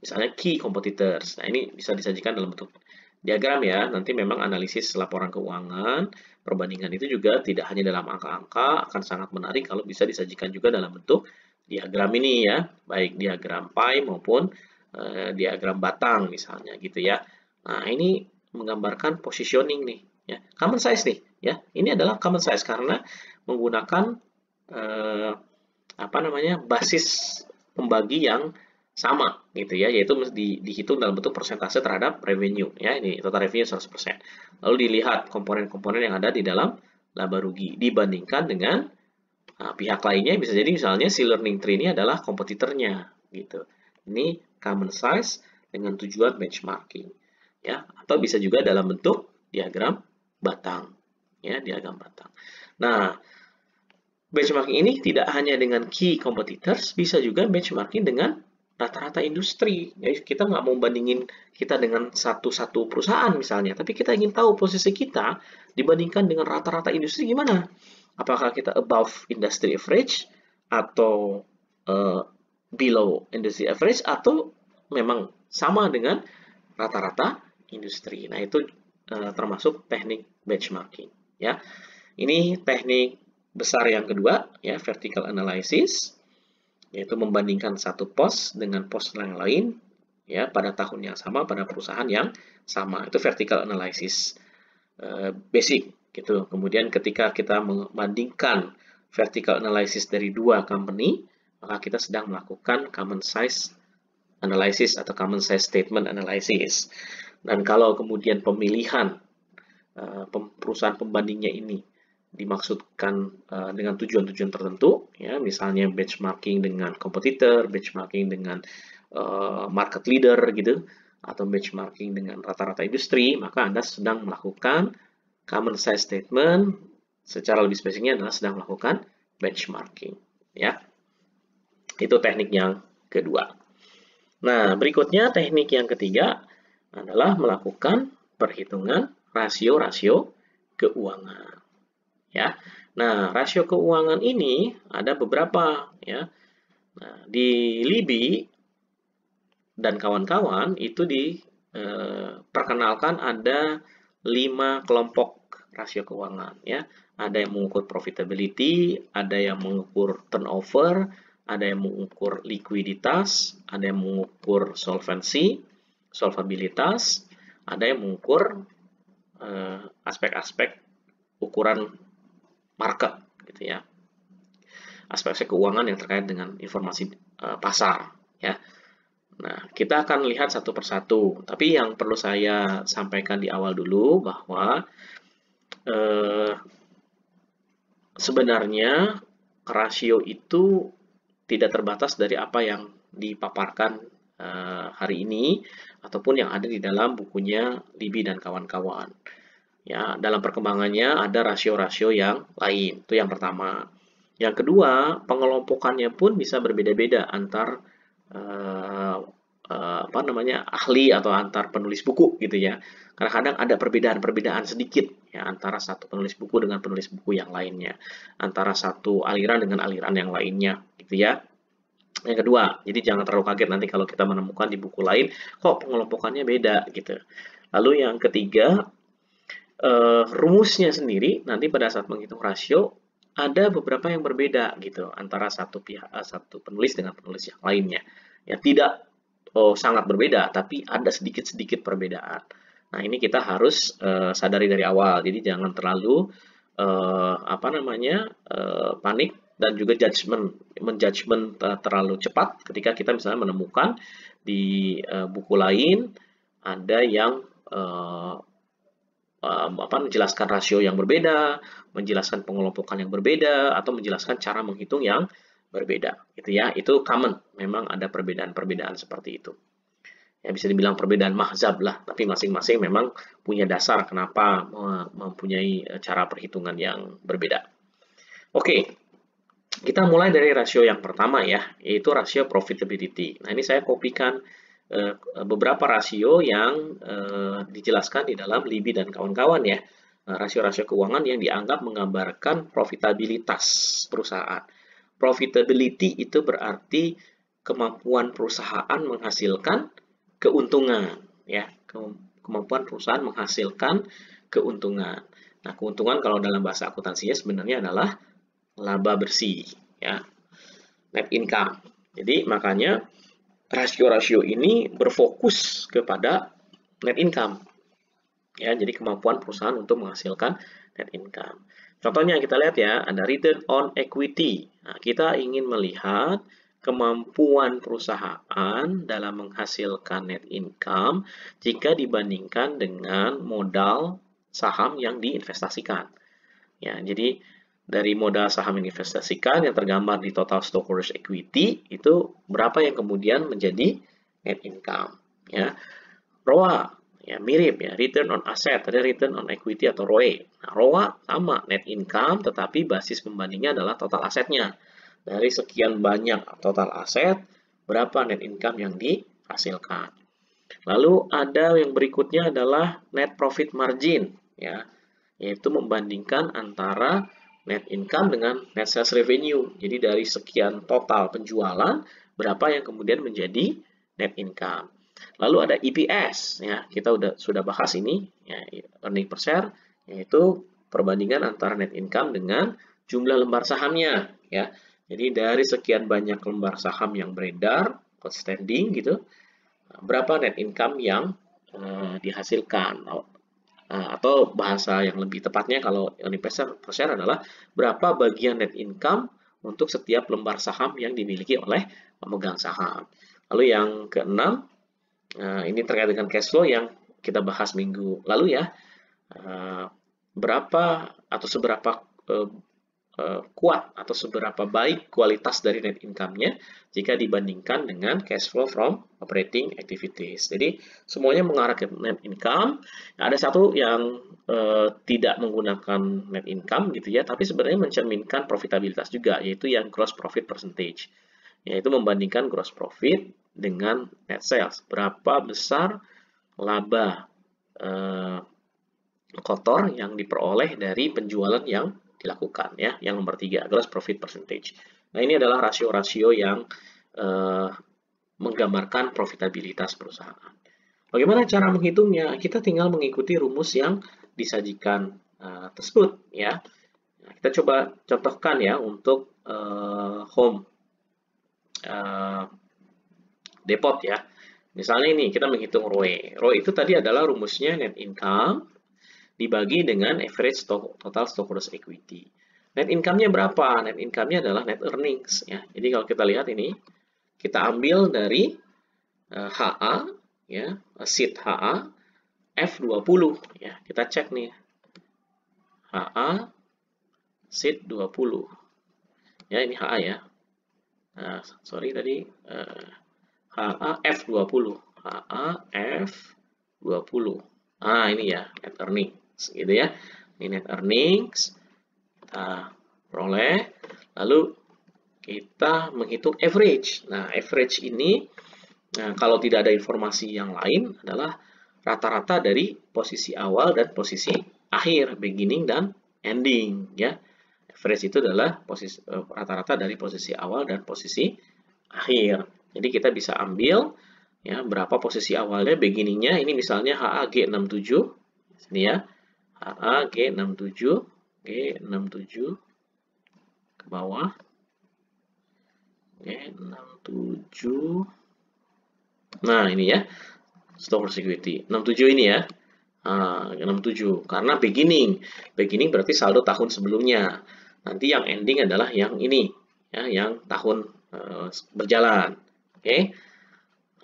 Speaker 1: misalnya key competitors. Nah, ini bisa disajikan dalam bentuk diagram ya. Nanti memang analisis laporan keuangan, perbandingan itu juga tidak hanya dalam angka-angka, akan sangat menarik kalau bisa disajikan juga dalam bentuk diagram ini ya, baik diagram pie maupun diagram batang misalnya gitu ya. Nah, ini menggambarkan positioning nih ya. Common size nih ya. Ini adalah common size karena menggunakan basis pembagi yang sama gitu ya, yaitu dihitung dalam bentuk persentase terhadap revenue ya. Ini total revenue 100%. Lalu dilihat komponen-komponen yang ada di dalam laba rugi dibandingkan dengan pihak lainnya. Bisa jadi misalnya si learning tree ini adalah kompetitornya gitu. Ini common size dengan tujuan benchmarking ya, atau bisa juga dalam bentuk diagram batang ya, diagram batang. Nah, benchmarking ini tidak hanya dengan key competitors, bisa juga benchmarking dengan rata-rata industri. Jadi kita nggak mau bandingin kita dengan satu-satu perusahaan misalnya, tapi kita ingin tahu posisi kita dibandingkan dengan rata-rata industri gimana. Apakah kita above industry average atau below industry average atau memang sama dengan rata-rata industri. Nah, itu termasuk teknik benchmarking ya. Ini teknik besar yang kedua ya, vertical analysis, yaitu membandingkan satu pos dengan pos yang lain ya pada tahun yang sama pada perusahaan yang sama. Itu vertical analysis basic gitu. Kemudian ketika kita membandingkan vertical analysis dari dua company, maka kita sedang melakukan common size analysis atau common size statement analysis. Dan kalau kemudian pemilihan perusahaan pembandingnya ini dimaksudkan dengan tujuan-tujuan tertentu, ya, misalnya benchmarking dengan kompetitor, benchmarking dengan market leader gitu, atau benchmarking dengan rata-rata industri, maka Anda sedang melakukan common size statement. Secara lebih spesifiknya adalah sedang melakukan benchmarking, ya. Itu teknik yang kedua. Nah, berikutnya teknik yang ketiga adalah melakukan perhitungan rasio-rasio keuangan. Ya. Nah, rasio keuangan ini ada beberapa ya. Nah, di LIBI dan kawan-kawan itu diperkenalkan ada 5 kelompok rasio keuangan ya. Ada yang mengukur profitability, ada yang mengukur turnover, ada yang mengukur likuiditas, ada yang mengukur solvency, solvabilitas, ada yang mengukur aspek-aspek ukuran market gitu ya, aspek-aspek keuangan yang terkait dengan informasi pasar ya. Nah, kita akan lihat satu persatu, tapi yang perlu saya sampaikan di awal dulu bahwa sebenarnya rasio itu tidak terbatas dari apa yang dipaparkan hari ini ataupun yang ada di dalam bukunya LIBI dan kawan-kawan. Ya, dalam perkembangannya ada rasio-rasio yang lain. Itu yang pertama. Yang kedua, pengelompokannya pun bisa berbeda-beda antar ahli atau antar penulis buku gitu ya. Kadang-kadang ada perbedaan-perbedaan sedikit ya antara satu penulis buku dengan penulis buku yang lainnya, antara satu aliran dengan aliran yang lainnya gitu ya. Yang kedua, jadi jangan terlalu kaget nanti kalau kita menemukan di buku lain kok pengelompokannya beda gitu. Lalu yang ketiga, rumusnya sendiri nanti pada saat menghitung rasio ada beberapa yang berbeda gitu antara satu penulis dengan penulis yang lainnya. Ya tidak sangat berbeda, tapi ada sedikit-sedikit perbedaan. Nah, ini kita harus sadari dari awal. Jadi jangan terlalu panik dan juga menjudgment terlalu cepat ketika kita misalnya menemukan di buku lain ada yang menjelaskan rasio yang berbeda, menjelaskan pengelompokan yang berbeda, atau menjelaskan cara menghitung yang berbeda, gitu ya. Itu common, memang ada perbedaan-perbedaan seperti itu. Ya, bisa dibilang perbedaan mahzab lah, tapi masing-masing memang punya dasar kenapa mempunyai cara perhitungan yang berbeda. Oke, kita mulai dari rasio yang pertama ya, yaitu rasio profitability. Nah, ini saya kopikan beberapa rasio yang dijelaskan di dalam Libby dan kawan-kawan ya. Rasio-rasio keuangan yang dianggap menggambarkan profitabilitas perusahaan. Profitability itu berarti kemampuan perusahaan menghasilkan keuntungan ya. Kemampuan perusahaan menghasilkan keuntungan. Nah, keuntungan kalau dalam bahasa akuntansinya sebenarnya adalah laba bersih ya. Net income. Jadi makanya rasio-rasio ini berfokus kepada net income. Ya, jadi kemampuan perusahaan untuk menghasilkan net income. Contohnya kita lihat ya, ada return on equity. Nah, kita ingin melihat kemampuan perusahaan dalam menghasilkan net income jika dibandingkan dengan modal saham yang diinvestasikan. Ya, jadi dari modal saham yang diinvestasikan yang tergambar di total stockholders equity itu berapa yang kemudian menjadi net income. Ya, ROA ya mirip ya, return on asset, ada return on equity atau ROE. Nah, ROA sama net income tetapi basis pembandingnya adalah total asetnya. Dari sekian banyak total aset, berapa net income yang dihasilkan. Lalu ada yang berikutnya adalah net profit margin ya, yaitu membandingkan antara net income dengan net sales revenue. Jadi dari sekian total penjualan, berapa yang kemudian menjadi net income. Lalu ada EPS ya, kita sudah bahas ini ya, earning per share, yaitu perbandingan antara net income dengan jumlah lembar sahamnya ya. Jadi dari sekian banyak lembar saham yang beredar, outstanding gitu, berapa net income yang dihasilkan. Atau bahasa yang lebih tepatnya kalau earning per share adalah berapa bagian net income untuk setiap lembar saham yang dimiliki oleh pemegang saham. Lalu yang keenam, ini terkait dengan cash flow yang kita bahas minggu lalu ya. Berapa atau seberapa kuat atau seberapa baik kualitas dari net income-nya jika dibandingkan dengan cash flow from operating activities. Jadi semuanya mengarah ke net income. Ada satu yang tidak menggunakan net income gitu ya, tapi sebenarnya mencerminkan profitabilitas juga, yaitu yang gross profit percentage. Yaitu membandingkan gross profit dengan net sales. Berapa besar laba kotor yang diperoleh dari penjualan yang dilakukan ya. Yang nomor 3, gross profit percentage. Nah, ini adalah rasio-rasio yang menggambarkan profitabilitas perusahaan. Bagaimana cara menghitungnya? Kita tinggal mengikuti rumus yang disajikan tersebut ya. Nah, kita coba contohkan ya untuk home depot ya. Misalnya ini kita menghitung ROE. ROE itu tadi adalah rumusnya net income dibagi dengan average total stockholders equity. Net income-nya berapa? Net income-nya adalah net earnings ya. Jadi kalau kita lihat ini, kita ambil dari HA ya, sheet HA F20 ya. Kita cek nih. HA sheet 20. Ya, ini HA ya. Nah, sorry tadi HA F20. HA F20. Nah, ini ya, net earnings gitu ya. Ini net earnings kita peroleh, lalu kita menghitung average. Nah, average ini kalau tidak ada informasi yang lain adalah rata-rata dari posisi awal dan posisi akhir, beginning dan ending ya. Average itu adalah posisi rata-rata dari posisi awal dan posisi akhir. Jadi kita bisa ambil ya berapa posisi awalnya, beginningnya ini misalnya HA G67 sini ya. HA G67 ke bawah. G67. Nah, ini ya. Stockholders equity. 67 ini ya. 67 karena beginning. Beginning berarti saldo tahun sebelumnya. Nanti yang ending adalah yang ini ya, yang tahun berjalan. Oke.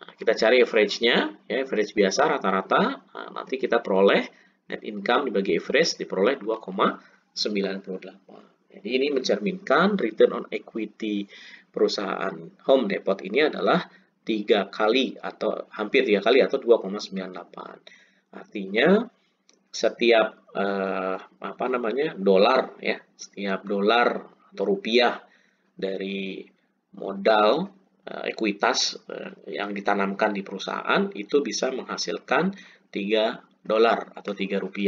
Speaker 1: Nah, kita cari average-nya ya, average biasa rata-rata. Nah, nanti kita peroleh net income dibagi average diperoleh 2,98. Jadi ini mencerminkan return on equity perusahaan Home Depot ini adalah 3 kali atau hampir 3 kali atau 2,98. Artinya setiap dolar ya, setiap dolar atau rupiah dari modal ekuitas yang ditanamkan di perusahaan itu bisa menghasilkan $3 atau Rp3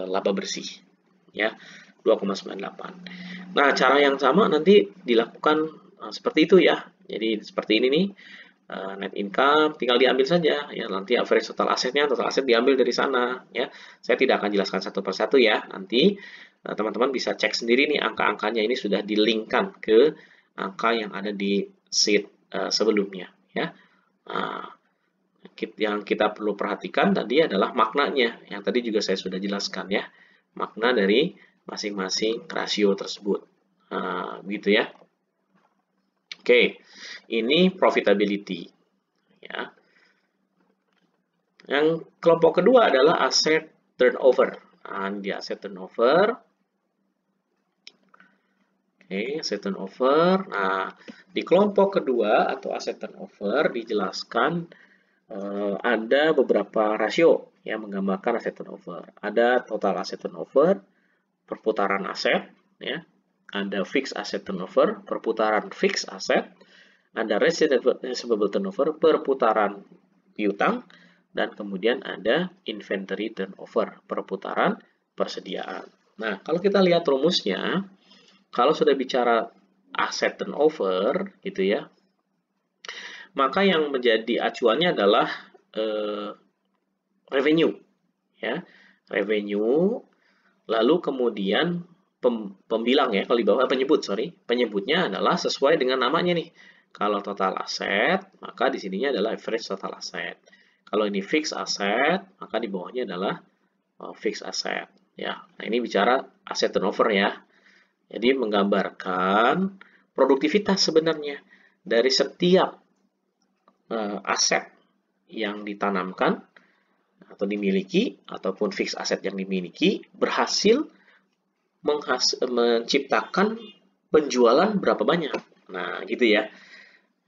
Speaker 1: laba bersih, ya, 2,98. Nah, cara yang sama nanti dilakukan seperti itu ya. Jadi seperti ini nih, net income tinggal diambil saja ya, nanti average total asetnya, total aset diambil dari sana ya. Saya tidak akan jelaskan satu persatu ya. Nanti teman-teman bisa cek sendiri nih angka-angkanya, ini sudah di-linkkan ke angka yang ada di sheet sebelumnya ya. Nah, yang kita perlu perhatikan tadi adalah maknanya, yang tadi juga saya sudah jelaskan ya, makna dari masing-masing rasio tersebut. Nah, gitu ya. Oke, ini profitability ya. Yang kelompok kedua adalah aset turnover. Nah, di aset turnover. Oke, aset turnover. Nah, di kelompok kedua atau aset turnover dijelaskan ada beberapa rasio yang menggambarkan aset turnover. Ada total aset turnover, perputaran aset, ya. Ada fixed asset turnover, perputaran fixed asset. Ada receivable turnover, perputaran piutang, dan kemudian ada inventory turnover, perputaran persediaan. Nah, kalau kita lihat rumusnya, kalau sudah bicara aset turnover, gitu ya, maka yang menjadi acuannya adalah revenue, ya, revenue. Lalu kemudian pembilang ya, kalau di bawah penyebutnya adalah sesuai dengan namanya nih. Kalau total aset, maka di sininya adalah average total aset. Kalau ini fixed asset, maka di bawahnya adalah fixed asset. Ya, nah ini bicara aset turnover ya. Jadi menggambarkan produktivitas sebenarnya dari setiap aset yang ditanamkan atau dimiliki ataupun fixed asset yang dimiliki berhasil menciptakan penjualan berapa banyak. Nah, gitu ya.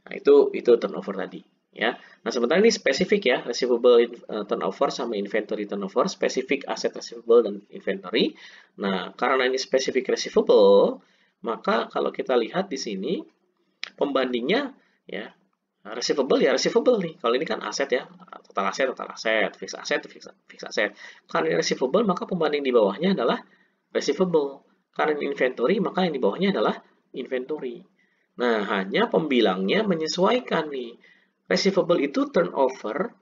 Speaker 1: Nah, itu turnover tadi ya. Nah, sementara ini spesifik ya, receivable turnover sama inventory turnover, spesifik aset receivable dan inventory. Nah, karena ini spesifik receivable, maka kalau kita lihat di sini pembandingnya ya, receivable ya receivable nih. Kalau ini kan aset ya, total aset, fixed asset. Karena ini receivable, maka pembanding di bawahnya adalah receivable. Karena ini inventory, maka yang di bawahnya adalah inventory. Nah, hanya pembilangnya menyesuaikan nih. Receivable itu turnover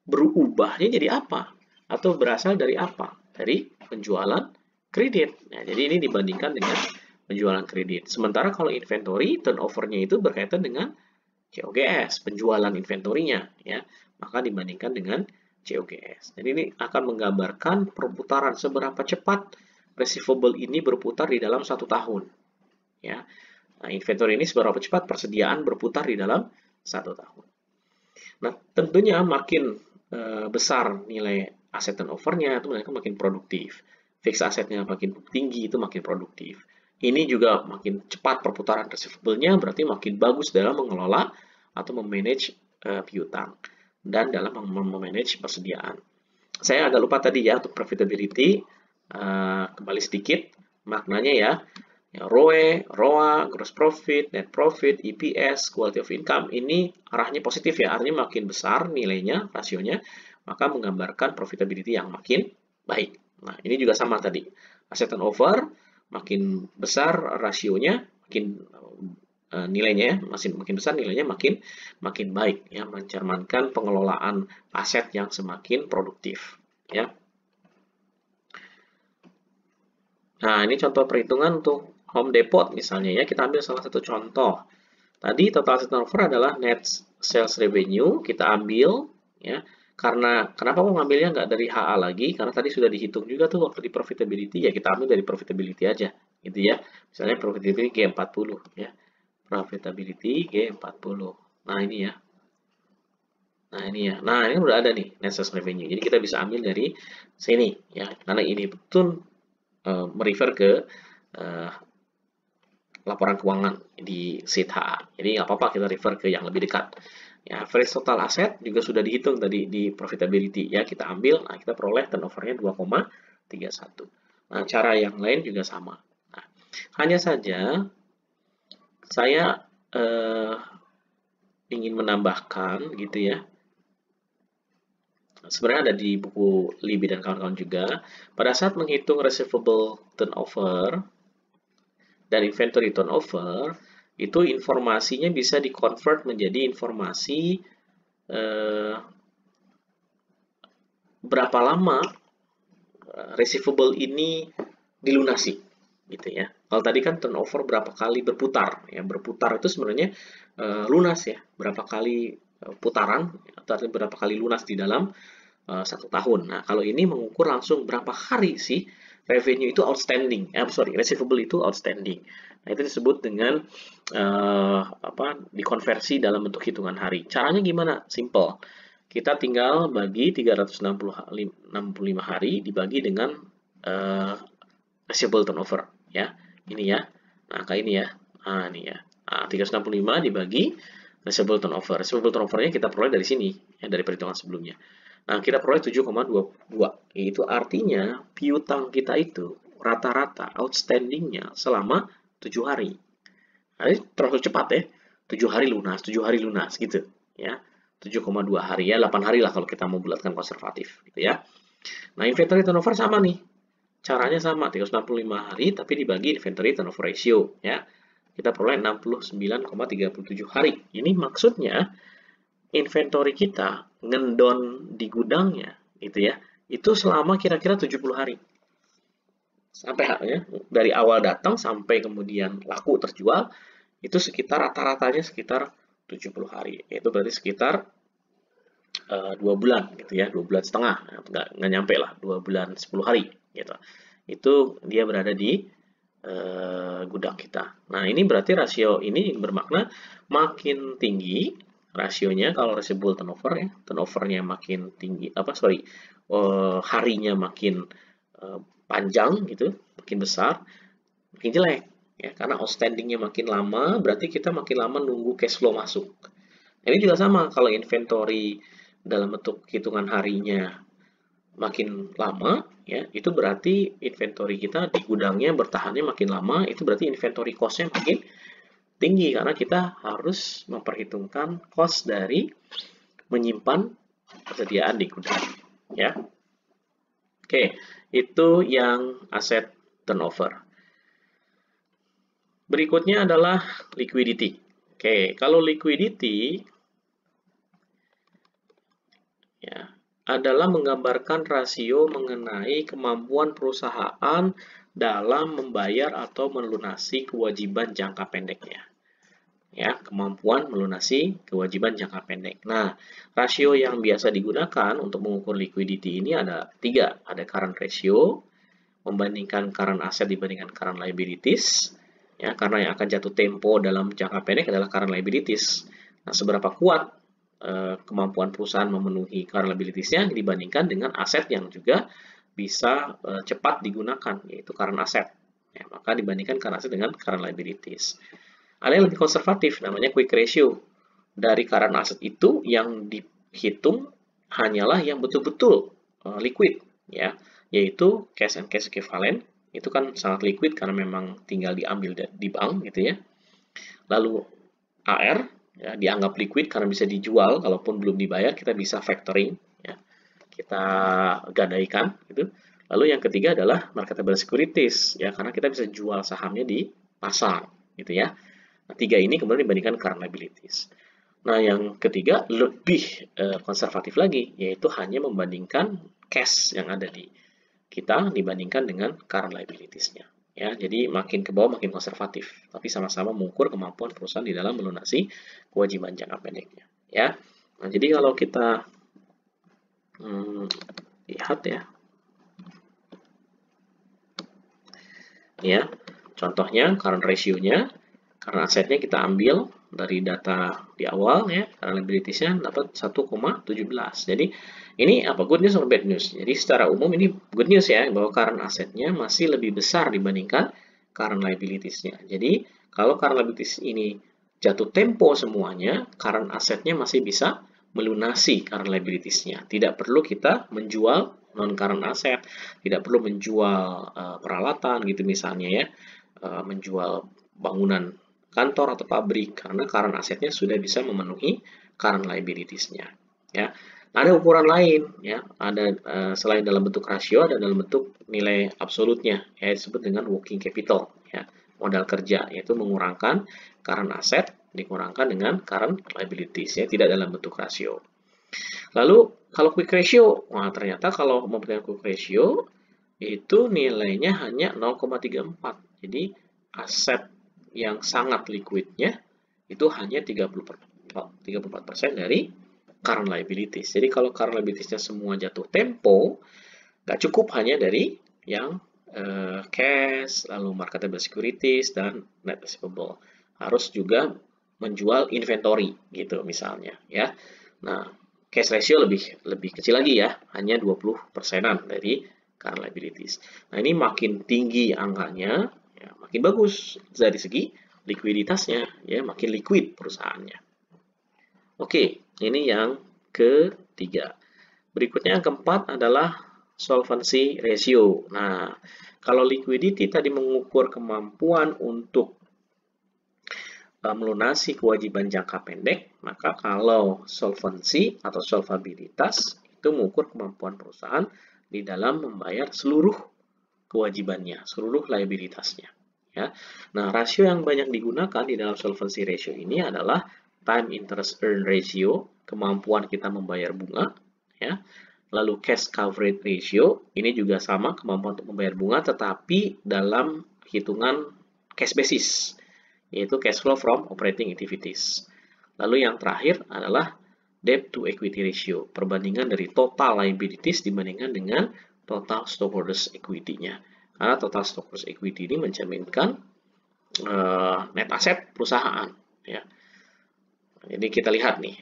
Speaker 1: berubahnya jadi apa? Atau berasal dari apa? Dari penjualan kredit. Nah, jadi ini dibandingkan dengan penjualan kredit. Sementara kalau inventory, turnovernya itu berkaitan dengan COGS, penjualan inventorinya, ya, maka dibandingkan dengan COGS. Jadi ini akan menggambarkan perputaran seberapa cepat receivable ini berputar di dalam 1 tahun, ya. Nah, inventory ini seberapa cepat persediaan berputar di dalam 1 tahun. Nah, tentunya makin besar nilai aset turnover-nya, itu mereka makin produktif. Fixed asetnya makin tinggi, itu makin produktif. Ini juga makin cepat perputaran receivable-nya, berarti makin bagus dalam mengelola atau memanage piutang dan dalam memanage persediaan. Saya agak lupa tadi ya untuk profitability, kembali sedikit maknanya ya. ROE, ROA, gross profit, net profit, EPS, quality of income, ini arahnya positif ya, artinya makin besar nilainya, rasionya, maka menggambarkan profitability yang makin baik. Nah, ini juga sama tadi, asset turnover, makin besar rasionya, makin nilainya makin besar nilainya makin baik ya, mencerminkan pengelolaan aset yang semakin produktif ya. Nah, ini contoh perhitungan untuk Home Depot misalnya ya, kita ambil salah satu contoh. Tadi total asset turnover adalah net sales revenue, kita ambil ya. Karena kenapa kok ngambilnya nggak dari HA lagi? Karena tadi sudah dihitung juga tuh waktu di profitability, ya kita ambil dari profitability aja gitu ya. Misalnya profitability G40 ya. Profitability G40. Nah, ini ya. Nah, ini ya. Nah, ini udah ada nih net sales revenue. Jadi kita bisa ambil dari sini ya. Karena ini betul merefer ke laporan keuangan di sheet HA. Jadi nggak apa-apa kita refer ke yang lebih dekat. Ya, average total aset juga sudah dihitung tadi di profitability ya, kita ambil, nah kita peroleh turnovernya 2,31. Nah, cara yang lain juga sama. Nah, hanya saja saya ingin menambahkan gitu ya, sebenarnya ada di buku Libby dan kawan-kawan juga, pada saat menghitung receivable turnover dan inventory turnover, itu informasinya bisa di-convert menjadi informasi berapa lama receivable ini dilunasi gitu ya. Kalau tadi kan turnover berapa kali berputar ya, berputar itu sebenarnya lunas ya, berapa kali putaran atau berapa kali lunas di dalam 1 tahun. Nah, kalau ini mengukur langsung berapa hari sih revenue itu outstanding, receivable itu outstanding. Nah, itu disebut dengan dikonversi dalam bentuk hitungan hari. Caranya gimana? Simple. Kita tinggal bagi 365 hari dibagi dengan receivable turnover ya. Ini ya. Nah, kayak ini ya. Nah, ini ya. Nah, 365 dibagi receivable turnover. Receivable turnover-nya kita peroleh dari sini ya, dari perhitungan sebelumnya. Nah, kita peroleh 7,22. Itu artinya piutang kita itu rata-rata outstanding-nya selama 7 hari. Nah, ini terlalu cepat ya. 7 hari lunas, 7 hari lunas gitu ya. 7,2 hari ya, 8 hari lah kalau kita mau bulatkan konservatif gitu ya. Nah, inventory turnover sama nih. Caranya sama, 365 hari tapi dibagi inventory turnover ratio ya. Kita peroleh 69,37 hari. Ini maksudnya inventory kita ngendon di gudangnya gitu ya. Itu selama kira-kira 70 hari. Sampai ya, dari awal datang sampai kemudian laku terjual itu sekitar rata-ratanya sekitar 70 hari. Itu berarti sekitar 2 bulan gitu ya, 2 bulan setengah, nggak nyampe lah, 2 bulan 10 hari gitu. Itu dia berada di gudang kita. Nah, ini berarti rasio ini bermakna makin tinggi rasionya kalau receivable turnover ya, turnovernya makin tinggi, harinya makin panjang gitu, makin besar, makin jelek ya, karena outstandingnya makin lama, berarti kita makin lama nunggu cash flow masuk. Ini juga sama, kalau inventory dalam bentuk hitungan harinya makin lama, ya itu berarti inventory kita di gudangnya bertahannya makin lama, itu berarti inventory cost-nya makin tinggi karena kita harus memperhitungkan cost dari menyimpan persediaan di gudang, ya. Oke, itu yang aset turnover. Berikutnya adalah liquidity. Oke, kalau liquidity ya adalah menggambarkan rasio mengenai kemampuan perusahaan dalam membayar atau melunasi kewajiban jangka pendeknya. Ya, kemampuan melunasi kewajiban jangka pendek. Nah, rasio yang biasa digunakan untuk mengukur liquidity ini ada 3. Ada current ratio, membandingkan current asset dibandingkan current liabilities. Ya, karena yang akan jatuh tempo dalam jangka pendek adalah current liabilities. Nah, seberapa kuat kemampuan perusahaan memenuhi current liabilities-nya dibandingkan dengan aset yang juga bisa cepat digunakan, yaitu current asset. Ya, maka dibandingkan current asset dengan current liabilities. Ada yang lebih konservatif, namanya quick ratio. Dari current asset itu yang dihitung hanyalah yang betul-betul liquid, ya, yaitu cash and cash equivalent. Itu kan sangat liquid karena memang tinggal diambil di bank gitu ya. Lalu AR ya, dianggap liquid karena bisa dijual, kalaupun belum dibayar kita bisa factoring, ya, kita gadaikan gitu. Lalu yang ketiga adalah marketable securities, ya, karena kita bisa jual sahamnya di pasar gitu ya. Nah, 3 ini kemudian dibandingkan current liabilities. Nah, yang ketiga lebih konservatif lagi, yaitu hanya membandingkan cash yang ada di kita dibandingkan dengan current liabilities-nya. Ya, jadi makin ke bawah makin konservatif, tapi sama-sama mengukur kemampuan perusahaan di dalam melunasi kewajiban jangka pendeknya. Ya, nah, jadi kalau kita lihat ya, contohnya current ratio-nya, karena asetnya kita ambil dari data di awal ya, karena liabilities-nya dapat 1,17. Jadi ini apa, good news atau bad news? Jadi secara umum ini good news ya, bahwa current asetnya masih lebih besar dibandingkan current liabilities-nya. Jadi kalau current liabilities ini jatuh tempo semuanya, current asetnya masih bisa melunasi current liabilities-nya. Tidak perlu kita menjual non-current asset, tidak perlu menjual peralatan gitu misalnya ya, menjual bangunan kantor atau pabrik karena current asetnya sudah bisa memenuhi current liabilities-nya. Ya. Nah, ada ukuran lain, ya. Ada selain dalam bentuk rasio, ada dalam bentuk nilai absolutnya, ya disebut dengan working capital, ya, modal kerja, yaitu mengurangkan current asset dikurangkan dengan current liabilities, ya, tidak dalam bentuk rasio. Lalu kalau quick ratio, wah ternyata kalau memperhatikan quick ratio itu nilainya hanya 0,34. Jadi aset yang sangat liquidnya itu hanya 34% dari current liabilities. Jadi kalau current liabilities-nya semua jatuh tempo, nggak cukup hanya dari yang cash, lalu marketable securities, dan net receivable. Harus juga menjual inventory gitu misalnya, ya. Nah, cash ratio lebih kecil lagi ya, hanya 20%-an dari current liabilities. Nah, ini makin tinggi angkanya, ya, makin bagus dari segi likuiditasnya, ya, makin liquid perusahaannya. Oke, ini yang ketiga. Berikutnya yang keempat adalah solvency ratio. Nah, kalau liquidity tadi mengukur kemampuan untuk melunasi kewajiban jangka pendek, maka kalau solvency atau solvabilitas itu mengukur kemampuan perusahaan di dalam membayar seluruh kewajibannya, seluruh liabilitasnya. Ya. Nah, rasio yang banyak digunakan di dalam solvency ratio ini adalah time interest earn ratio, kemampuan kita membayar bunga, ya. Lalu cash coverage ratio, ini juga sama kemampuan untuk membayar bunga, tetapi dalam hitungan cash basis, yaitu cash flow from operating activities. Lalu yang terakhir adalah debt to equity ratio, perbandingan dari total liabilities dibandingkan dengan total stockholders equity-nya. Karena total stockholders equity ini mencerminkan net asset perusahaan, ya. Jadi kita lihat nih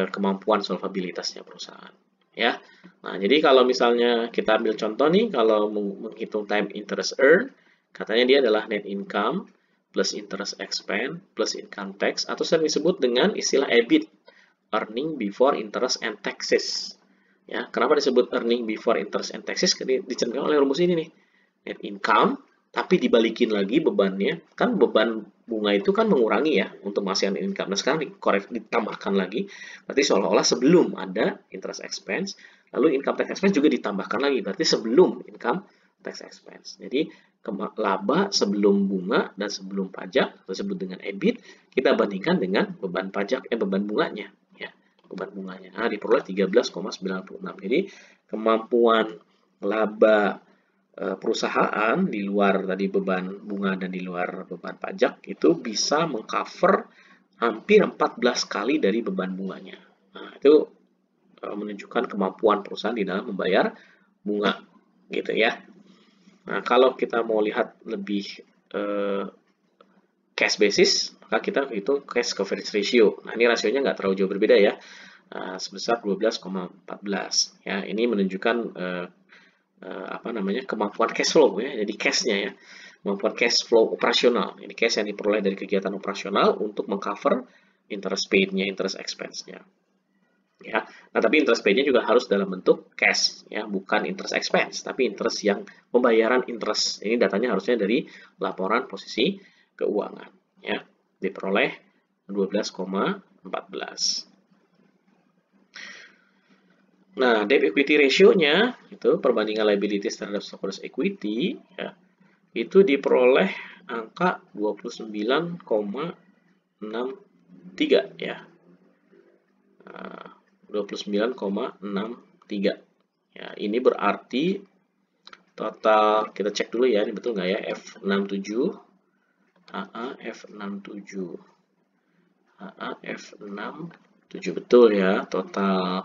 Speaker 1: kemampuan solvabilitasnya perusahaan, ya. Nah, jadi kalau misalnya kita ambil contoh nih, kalau menghitung time interest earn, katanya dia adalah net income plus interest expense plus income tax, atau sering disebut dengan istilah EBIT, earning before interest and taxes. Ya, kenapa disebut earning before interest and taxes? Dicerminkan oleh rumus ini nih, net income, tapi dibalikin lagi bebannya, kan beban bunga itu kan mengurangi ya untuk menghasilkan income. Nah, sekarang ditambahkan lagi, berarti seolah-olah sebelum ada interest expense, lalu income tax expense juga ditambahkan lagi, berarti sebelum income tax expense. Jadi laba sebelum bunga dan sebelum pajak, disebut dengan EBIT, kita bandingkan dengan beban bunganya, ya, beban bunganya. Nah, diperoleh 13,96. Jadi kemampuan laba perusahaan di luar tadi beban bunga dan di luar beban pajak itu bisa mengcover hampir 14 kali dari beban bunganya. Nah, itu menunjukkan kemampuan perusahaan di dalam membayar bunga, gitu ya. Nah, kalau kita mau lihat lebih cash basis, maka kita hitung cash coverage ratio. Nah, ini rasionya nggak terlalu jauh berbeda ya, sebesar 12,14. Ya, ini menunjukkan kemampuan cash flow ya, jadi cashnya ya, kemampuan cash flow operasional. Ini cash yang diperoleh dari kegiatan operasional untuk mengcover interest paid-nya, interest expense-nya. Ya, nah tapi interest paid-nya juga harus dalam bentuk cash ya, bukan interest expense, tapi interest yang pembayaran interest. Ini datanya harusnya dari laporan posisi keuangan ya, diperoleh 12,14. Nah, debt equity ratio-nya itu perbandingan liabilities terhadap stockholders equity ya, itu diperoleh angka 29,63 ya. 29,63. Ya, ini berarti total, kita cek dulu ya, ini betul nggak ya, F67 F67 F67 betul ya, total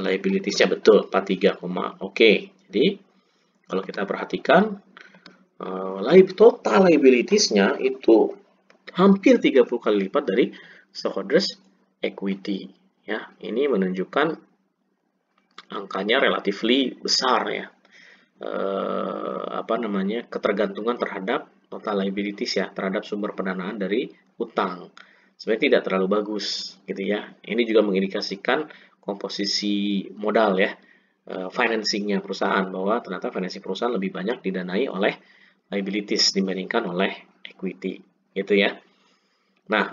Speaker 1: liabilities-nya betul 43, oke. Jadi kalau kita perhatikan total liabilities-nya itu hampir 30 kali lipat dari stockholders equity ya. Ini menunjukkan angkanya relatively besar ya. Ketergantungan terhadap total liabilities ya, terhadap sumber pendanaan dari utang. Sebenarnya tidak terlalu bagus gitu ya. Ini juga mengindikasikan komposisi modal ya, financingnya perusahaan, bahwa ternyata financing perusahaan lebih banyak didanai oleh liabilities dibandingkan oleh equity gitu ya. Nah,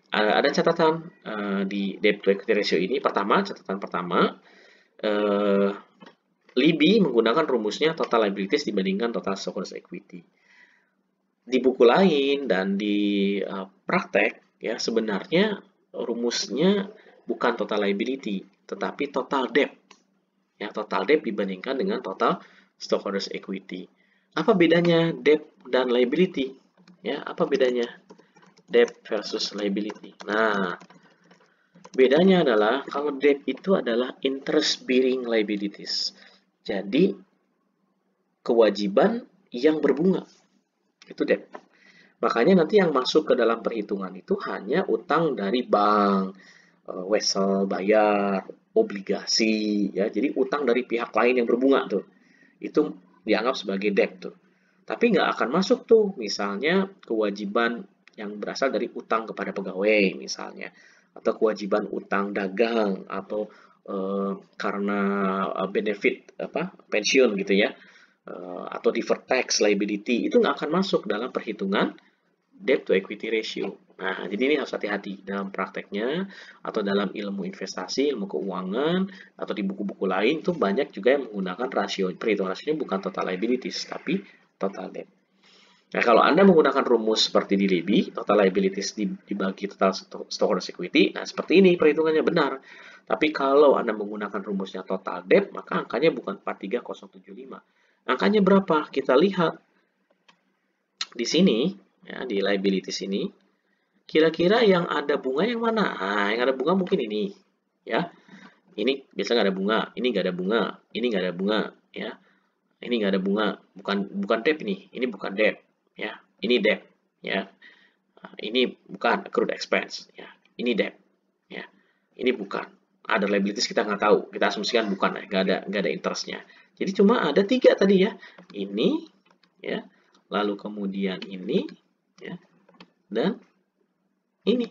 Speaker 1: ada catatan di debt to equity ratio ini. Catatan pertama, LIBI menggunakan rumusnya total liabilities dibandingkan total stockholders equity. Di buku lain dan di praktek, ya sebenarnya rumusnya bukan total liability, tetapi total debt. Ya, total debt dibandingkan dengan total stockholders equity. Apa bedanya debt dan liability? Ya, apa bedanya debt versus liability? Nah, bedanya adalah kalau debt itu adalah interest bearing liabilities. Jadi kewajiban yang berbunga. Itu debt. Makanya nanti yang masuk ke dalam perhitungan itu hanya utang dari bank, wesel bayar, obligasi, ya. Jadi utang dari pihak lain yang berbunga tuh. Itu dianggap sebagai debt tuh. Tapi nggak akan masuk tuh misalnya kewajiban yang berasal dari utang kepada pegawai misalnya, atau kewajiban utang dagang, atau karena benefit pensiun gitu ya, atau deferred tax liability, itu nggak akan masuk dalam perhitungan debt to equity ratio. Nah, jadi ini harus hati-hati dalam prakteknya atau dalam ilmu investasi, ilmu keuangan, atau di buku-buku lain tuh banyak juga yang menggunakan rasio. Perhitungan rasionya bukan total liabilities, tapi total debt. Nah, kalau Anda menggunakan rumus seperti di LIBI, total liabilities dibagi total stockholders equity, nah seperti ini perhitungannya benar. Tapi kalau Anda menggunakan rumusnya total debt, maka angkanya bukan 43075. Angkanya berapa? Kita lihat di sini, ya, di liabilities ini, kira-kira yang ada bunga yang mana? Nah, yang ada bunga mungkin ini, ya. Ini biasa nggak ada bunga, ini nggak ada bunga, ini nggak ada bunga, ya. Ini nggak ada bunga, bukan debt ini bukan debt, ya. Ini debt, ya. Ini bukan accrued expense, ya. Ini debt, ya. Ini bukan. Ada liabilities kita nggak tahu, kita asumsikan bukan, nggak ada interestnya. Jadi cuma ada 3 tadi ya, ini, ya. Lalu kemudian ini, ya, dan ini,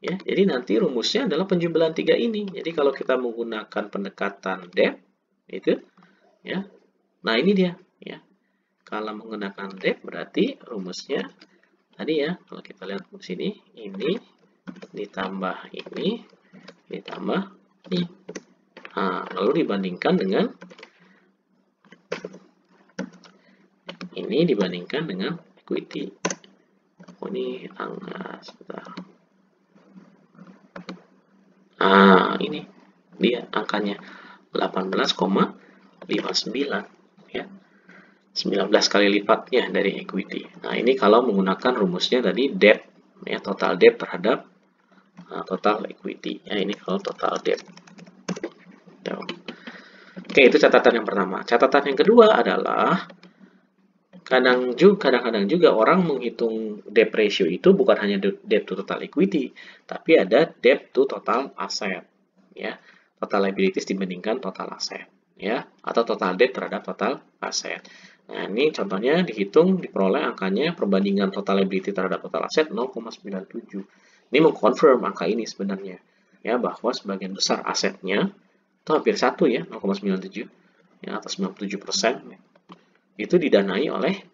Speaker 1: ya. Jadi nanti rumusnya adalah penjumlahan 3 ini. Jadi kalau kita menggunakan pendekatan debt itu, ya. Nah, ini dia, ya. Kalau menggunakan debt berarti rumusnya tadi ya, kalau kita lihat di sini, ini ditambah ini ditambah ini. Nah, lalu dibandingkan dengan ini dibandingkan dengan equity. Oh, ini sebentar. Ini dia angkanya 18,59 ya. 19 kali lipatnya dari equity. Nah, ini kalau menggunakan rumusnya tadi debt ya, total debt terhadap total equity. Ya, ini kalau total debt. Oke, itu catatan yang pertama. Catatan yang kedua adalah kadang-kadang juga orang menghitung debt ratio itu bukan hanya debt to total equity, tapi ada debt to total asset, ya, total liabilities dibandingkan total asset, ya, atau total debt terhadap total asset. Nah, ini contohnya dihitung, diperoleh angkanya perbandingan total liability terhadap total asset 0,97. Ini mengkonfirm angka ini sebenarnya, ya, bahwa sebagian besar asetnya itu hampir 1 ya, 0,97 ya, atau 97% itu didanai oleh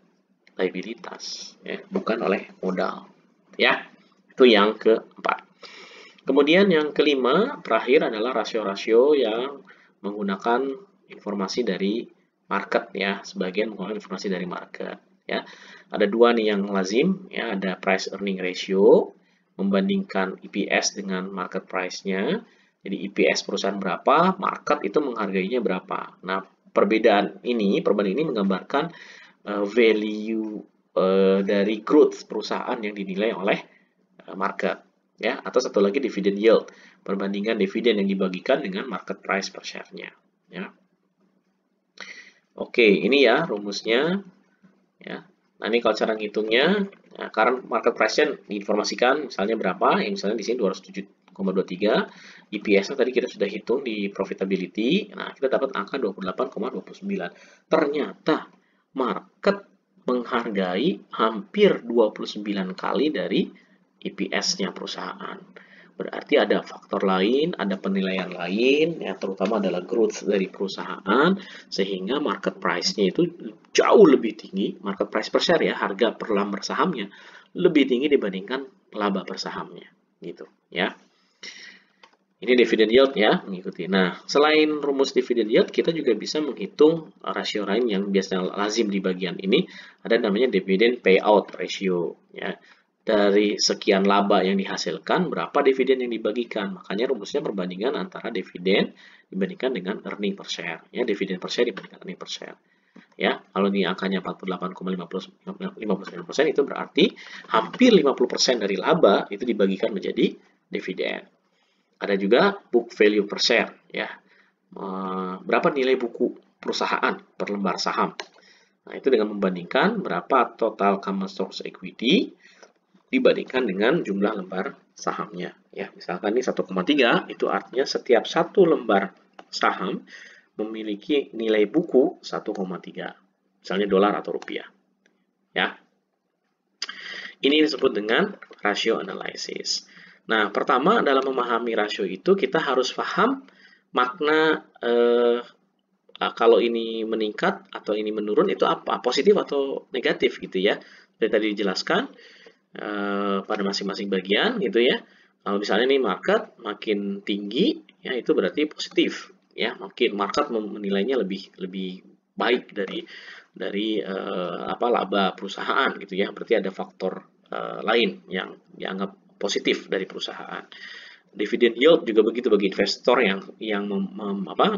Speaker 1: liabilitas ya, bukan oleh modal ya. Itu yang keempat. Kemudian yang kelima terakhir adalah rasio-rasio yang menggunakan informasi dari market ya, sebagian menggunakan informasi dari market ya. Ada 2 nih yang lazim ya, ada price earning ratio membandingkan EPS dengan market price-nya. Jadi EPS perusahaan berapa, market itu menghargainya berapa. Nah, perbandingan ini menggambarkan value dari growth perusahaan yang dinilai oleh market ya, atau satu lagi dividend yield, perbandingan dividen yang dibagikan dengan market price per share-nya ya. Oke, ini ya rumusnya ya. Nah, ini kalau cara ngitungnya, nah, karena market price-nya diinformasikan misalnya berapa, ya misalnya di sini 207,23, EPS-nya tadi kita sudah hitung di profitability, nah kita dapat angka 28,29. Ternyata market menghargai hampir 29 kali dari EPS-nya perusahaan. berarti ada faktor lain, ada penilaian lain, ya, terutama adalah growth dari perusahaan, sehingga market price-nya itu jauh lebih tinggi, market price per share ya, harga per lembar sahamnya lebih tinggi dibandingkan laba per sahamnya, gitu ya. Ini dividend yield ya, mengikuti. Nah, selain rumus dividend yield, kita juga bisa menghitung rasio lain yang biasanya lazim di bagian ini, ada namanya dividend payout ratio ya. Dari sekian laba yang dihasilkan, berapa dividen yang dibagikan. Makanya rumusnya perbandingan antara dividen dibandingkan dengan earning per share. Ya, dividen per share dibandingkan earning per share. Ya, kalau ini angkanya 48,59% itu berarti hampir 50% dari laba itu dibagikan menjadi dividen. Ada juga book value per share ya. Berapa nilai buku perusahaan per lembar saham. Nah, itu dengan membandingkan berapa total common stock equity dibandingkan dengan jumlah lembar sahamnya. Ya, misalkan ini 1,3, itu artinya setiap satu lembar saham memiliki nilai buku 1,3. Misalnya dolar atau rupiah. Ya. Ini disebut dengan ratio analysis. Nah, pertama dalam memahami rasio itu kita harus paham makna kalau ini meningkat atau ini menurun itu apa, positif atau negatif gitu ya. Seperti tadi dijelaskan pada masing-masing bagian gitu ya. Kalau misalnya nih market makin tinggi ya itu berarti positif ya, makin market menilainya lebih baik dari laba perusahaan gitu ya. Berarti ada faktor lain yang dianggap positif dari perusahaan. Dividend yield juga begitu bagi investor yang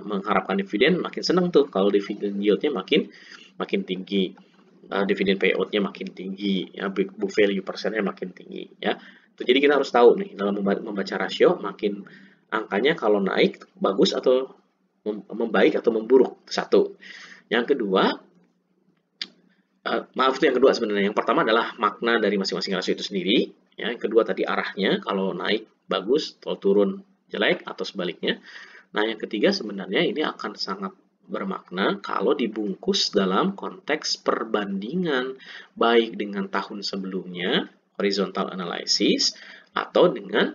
Speaker 1: mengharapkan dividen, makin senang tuh kalau dividen yieldnya makin tinggi, dividen payoutnya makin tinggi, ya, book value persennya makin tinggi ya. Jadi kita harus tahu nih dalam membaca rasio, makin angkanya kalau naik bagus atau membaik atau memburuk, satu. Yang kedua, maaf itu yang kedua sebenarnya. Yang pertama adalah makna dari masing-masing rasio itu sendiri. Ya, yang kedua tadi arahnya, kalau naik bagus, kalau turun jelek atau sebaliknya. Nah, yang ketiga sebenarnya ini akan sangat bermakna kalau dibungkus dalam konteks perbandingan baik dengan tahun sebelumnya, horizontal analysis, atau dengan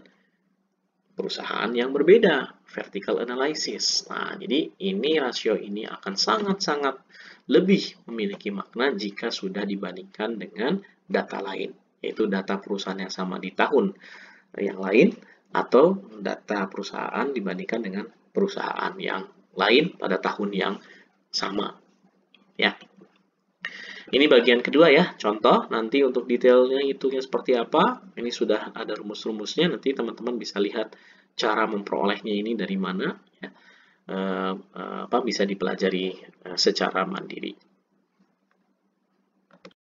Speaker 1: perusahaan yang berbeda, vertical analysis. Nah, jadi ini rasio ini akan sangat-sangat lebih memiliki makna jika sudah dibandingkan dengan data lain, yaitu data perusahaan yang sama di tahun yang lain atau data perusahaan dibandingkan dengan perusahaan yang lain pada tahun yang sama. Ya. Ini bagian kedua ya, contoh. Nanti untuk detailnya hitungnya seperti apa, ini sudah ada rumus-rumusnya, nanti teman-teman bisa lihat cara memperolehnya ini dari mana, ya. Bisa dipelajari secara mandiri.